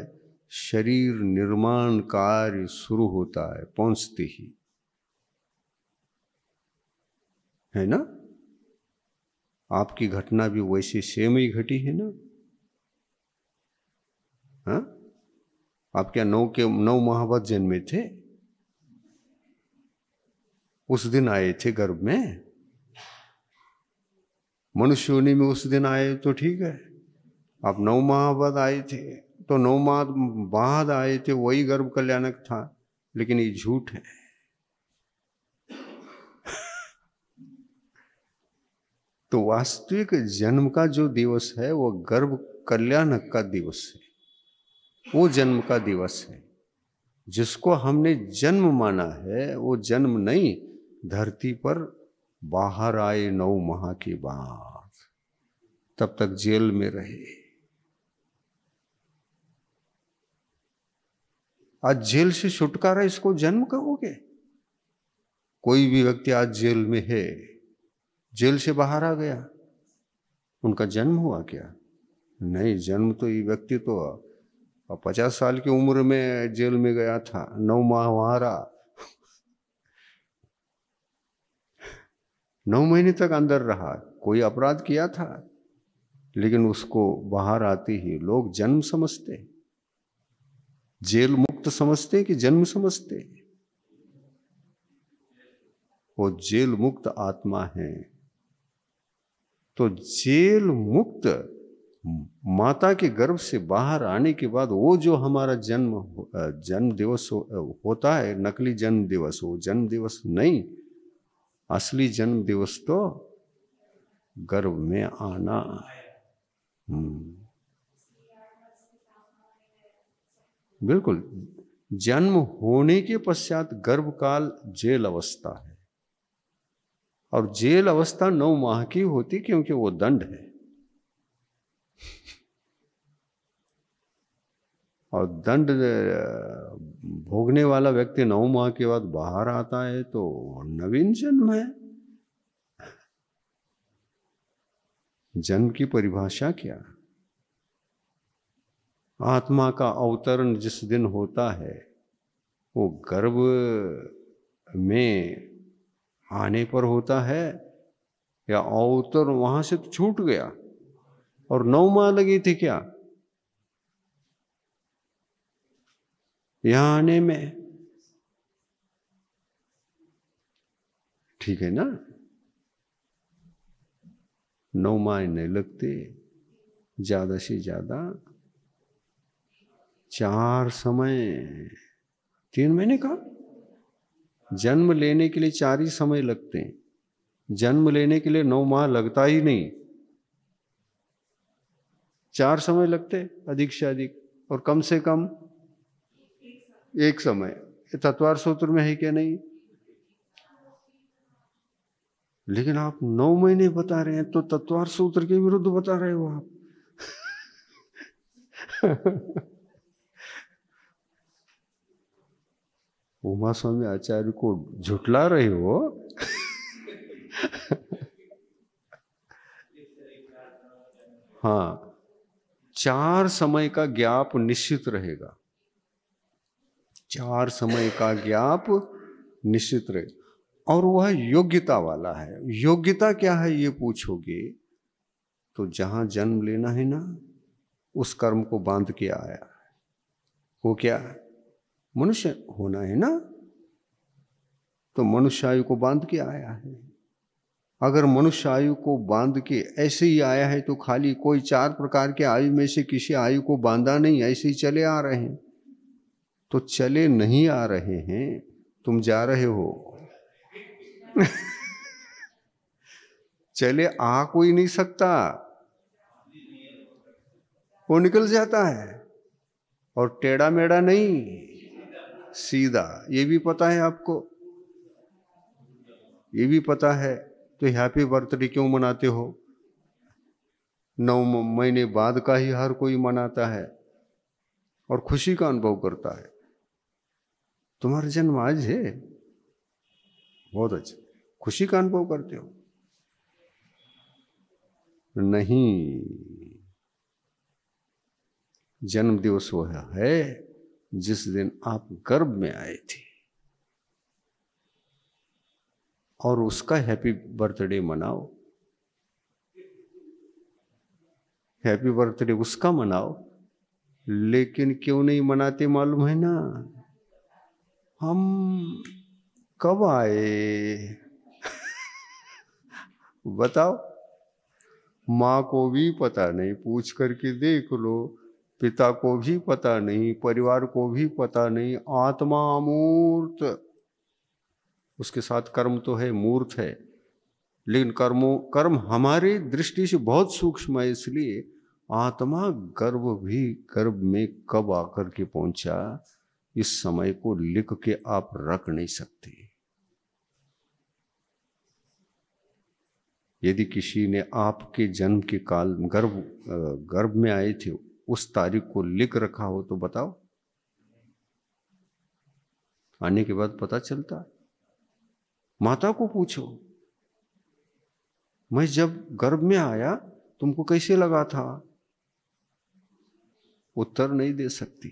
शरीर निर्माण कार्य शुरू होता है पहुंचते ही, है ना? आपकी घटना भी वैसे सेम ही घटी है ना? हाँ, आप क्या 9 माह बाद जन्मे थे? उस दिन आए थे गर्भ में। मनुष्य योनि में उस दिन आए तो ठीक है, आप 9 माह बाद आए थे तो 9 माह बाद आए थे, वही गर्भ कल्याणक था। लेकिन ये झूठ है। तो वास्तविक जन्म का जो दिवस है वो गर्भ कल्याणक का दिवस है, वो जन्म का दिवस है। जिसको हमने जन्म माना है वो जन्म नहीं, धरती पर बाहर आए 9 माह के बाद, तब तक जेल में रहे। आज जेल से छुटकारा, इसको जन्म कहोगे? कोई भी व्यक्ति आज जेल में है, जेल से बाहर आ गया, उनका जन्म हुआ क्या? नहीं, जन्म तो ये व्यक्ति तो 50 साल की उम्र में जेल में गया था, 9 माह वहां रहा, 9 महीने तक अंदर रहा, कोई अपराध किया था, लेकिन उसको बाहर आते ही लोग जन्म समझते, जेल मुक्त समझते कि जन्म समझते? वो जेल मुक्त आत्मा है। तो जेल मुक्त माता के गर्भ से बाहर आने के बाद वो जो हमारा जन्म दिवस होता है, नकली जन्म दिवस, वो जन्म दिवस नहीं, असली जन्म दिवस तो गर्भ में आना। बिल्कुल, जन्म होने के पश्चात गर्भकाल जेल अवस्था है, और जेल अवस्था 9 माह की होती, क्योंकि वो दंड है। और दंड भोगने वाला व्यक्ति 9 माह के बाद बाहर आता है तो नवीन जन्म है। जन्म की परिभाषा क्या? आत्मा का अवतरण जिस दिन होता है वो गर्भ में आने पर होता है, या अवतरण वहां से तो छूट गया और 9 माह लगी थी क्या यहां आने में? ठीक है ना? 9 माह नहीं लगते, ज्यादा से ज्यादा 4 समय, 3 महीने का। जन्म लेने के लिए 4 ही समय लगते हैं, जन्म लेने के लिए 9 माह लगता ही नहीं, 4 समय लगते, अधिक से अधिक, और कम से कम 1 समय। तत्वार सूत्र में है क्या? नहीं। लेकिन आप 9 महीने बता रहे हैं, तो तत्वार सूत्र के विरुद्ध बता रहे हो आप। उमा स्वामी आचार्य को झुठला रहे हो। हाँ, 4 समय का गैप निश्चित रहेगा, 4 समय का गैप निश्चित रहेगा, और वह योग्यता वाला है। योग्यता क्या है ये पूछोगे तो जहां जन्म लेना है ना, उस कर्म को बांध के आया। वो क्या? मनुष्य होना है ना, तो मनुष्य आयु को बांध के आया है। अगर मनुष्य आयु को बांध के ऐसे ही आया है तो खाली कोई 4 प्रकार के आयु में से किसी आयु को बांधा नहीं, ऐसे ही चले आ रहे हैं। तो चले नहीं आ रहे हैं, तुम जा रहे हो। चले आ कोई नहीं सकता, वो निकल जाता है। और टेढ़ा मेढ़ा नहीं, सीधा। ये भी पता है आपको, ये भी पता है। तो हैप्पी बर्थडे क्यों मनाते हो? 9 महीने बाद का ही हर कोई मनाता है और खुशी का अनुभव करता है। तुम्हारा जन्म आज है, बहुत अच्छा, खुशी का अनुभव करते हो? नहीं, जन्म दिवस वो है जिस दिन आप गर्भ में आए थे, और उसका हैप्पी बर्थडे मनाओ। हैप्पी बर्थडे उसका मनाओ। लेकिन क्यों नहीं मनाते मालूम है ना? हम कब आए? बताओ। माँ को भी पता नहीं, पूछ करके देख लो। पिता को भी पता नहीं, परिवार को भी पता नहीं। आत्मा अमूर्त, उसके साथ कर्म तो है, मूर्त है, लेकिन कर्म हमारी दृष्टि से बहुत सूक्ष्म है। इसलिए आत्मा गर्भ में कब आकर के पहुंचा, इस समय को लिख के आप रख नहीं सकते। यदि किसी ने आपके जन्म के काल गर्भ में आए थे उस तारीख को लिख रखा हो तो बताओ, आने के बाद पता चलता। माता को पूछो, मैं जब गर्भ में आया तुमको कैसे लगा था? उत्तर नहीं दे सकती।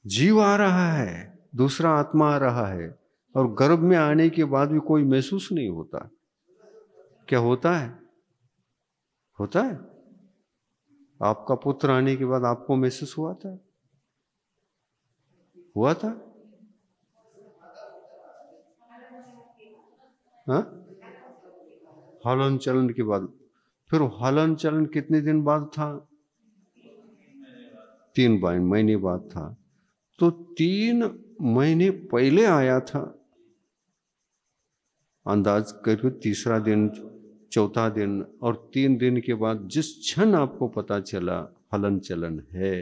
जीव आ रहा है, दूसरा आत्मा आ रहा है, और गर्भ में आने के बाद भी कोई महसूस नहीं होता। क्या होता है? होता है। आपका पुत्र आने के बाद आपको महसूस हुआ था? हुआ था? हाँ, हलन चलन के बाद। फिर हलन चलन कितने दिन बाद था? 3 महीने बाद था। तो 3 महीने पहले आया था, अंदाज करिए तीसरा दिन, चौथा दिन, और 3 दिन के बाद जिस क्षण आपको पता चला हलन चलन है,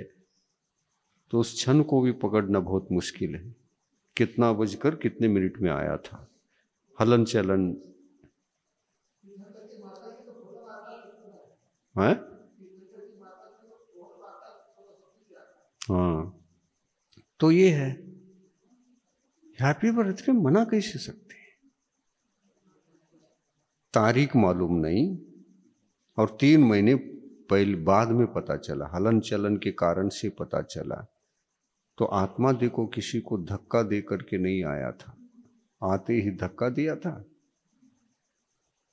तो उस क्षण को भी पकड़ना बहुत मुश्किल है। कितना बजकर कितने मिनट में आया था हलन चलन है? हाँ, तो ये है। हैप्पी बर्थडे मना कैसे सकते? तारीख मालूम नहीं, और 3 महीने पहले बाद में पता चला, हलन चलन के कारण से पता चला। तो आत्मा देखो, किसी को धक्का दे करके नहीं आया था, आते ही धक्का दिया था।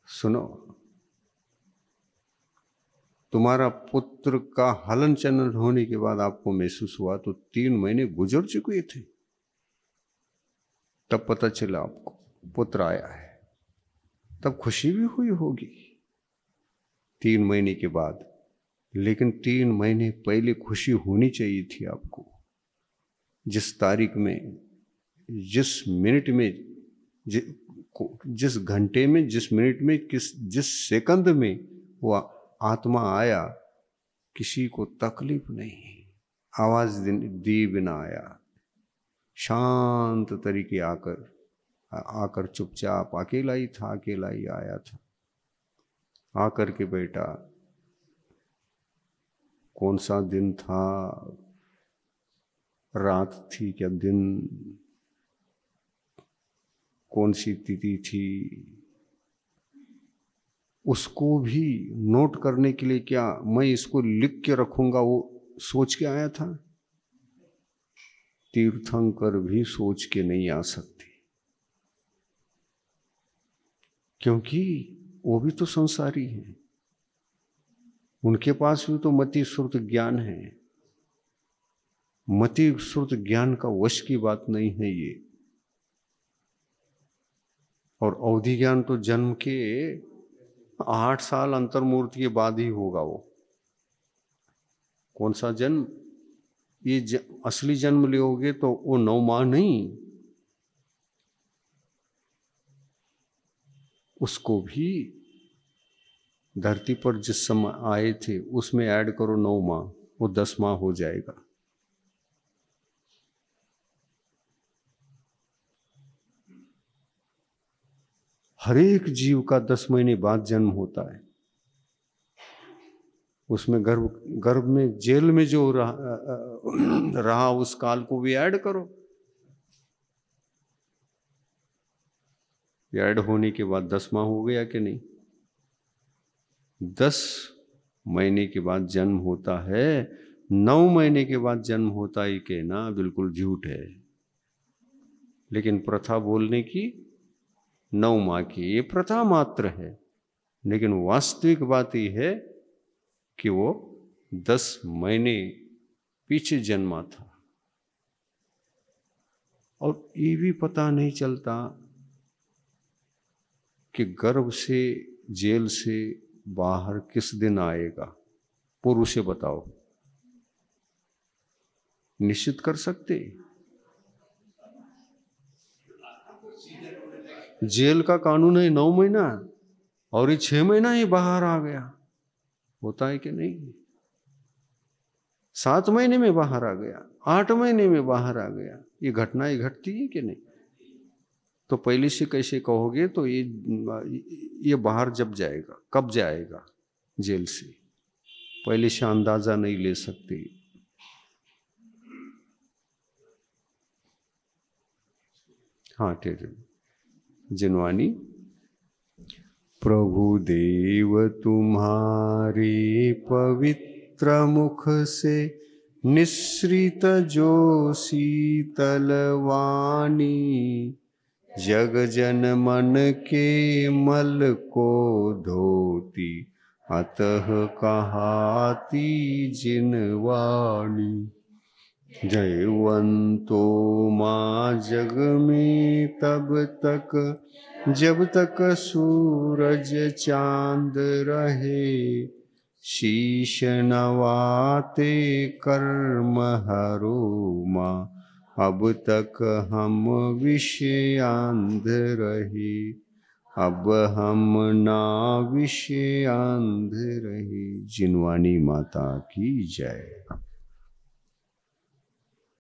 सुनो, तुम्हारा पुत्र का हलन चलन होने के बाद आपको महसूस हुआ तो 3 महीने गुजर चुके थे, तब पता चला आपको पुत्र आया है। तब खुशी भी हुई होगी 3 महीने के बाद, लेकिन 3 महीने पहले खुशी होनी चाहिए थी आपको। जिस तारीख में, जिस मिनट में, जिस घंटे में, जिस मिनट में, जिस सेकंड में वो आत्मा आया, किसी को तकलीफ नहीं, आवाज दी बिना आया, शांत तरीके आकर चुपचाप, अकेला ही था, अकेला ही आया था, आकर के बैठा। कौन सा दिन था, रात थी क्या दिन, कौन सी तिथि थी, उसको भी नोट करने के लिए क्या मैं इसको लिख के रखूंगा, वो सोच के आया था। तीर्थंकर भी सोच के नहीं आ सकते, क्योंकि वो भी तो संसारी हैं, उनके पास भी तो मति श्रुत ज्ञान है। मति श्रुत ज्ञान का वश की बात नहीं है ये। और अवधि ज्ञान तो जन्म के 8 साल अंतर्मूर्ति के बाद ही होगा। वो कौन सा जन्म, ये असली जन्म लोगे तो वो 9 माह नहीं, उसको भी धरती पर जिस समय आए थे उसमें ऐड करो 9 माह, वो 10 माह हो जाएगा। हर एक जीव का 10 महीने बाद जन्म होता है। उसमें गर्भ में जेल में जो रहा उस काल को भी ऐड करो। ऐड होने के बाद 10 माह हो गया कि नहीं। 10 महीने के बाद जन्म होता है, 9 महीने के बाद जन्म होता ही कहना बिल्कुल झूठ है। लेकिन प्रथा बोलने की 9 माह की, ये प्रथा मात्र है। लेकिन वास्तविक बात यह है कि वो 10 महीने पीछे जन्मा था। और ये भी पता नहीं चलता कि गर्भ से, जेल से बाहर किस दिन आएगा। पूर्व से बताओ, निश्चित कर सकते? जेल का कानून है 9 महीना, और ये 6 महीना ही बाहर आ गया। होता है कि नहीं? 7 महीने में बाहर आ गया, 8 महीने में बाहर आ गया। ये घटनाएं घटती है कि नहीं? तो पहले से कैसे कहोगे? तो ये बाहर जब जाएगा, कब जाएगा जेल से, पहले से अंदाजा नहीं ले सकते। हाँ ठीक है। जिनवानी, प्रभु देव तुम्हारे पवित्र मुख से निसृत जो शीतल वाणी, जग जन मन के मल को धोती, अतः कहाती जिनवाणी। जयवंतो माँ जग में तब तक जब तक सूरज चांद रहे, शीश नवाते कर्म हरो माँ, अब तक हम विषयांध रहे, अब हम ना विषयांध रहे। जिनवानी माता की जय।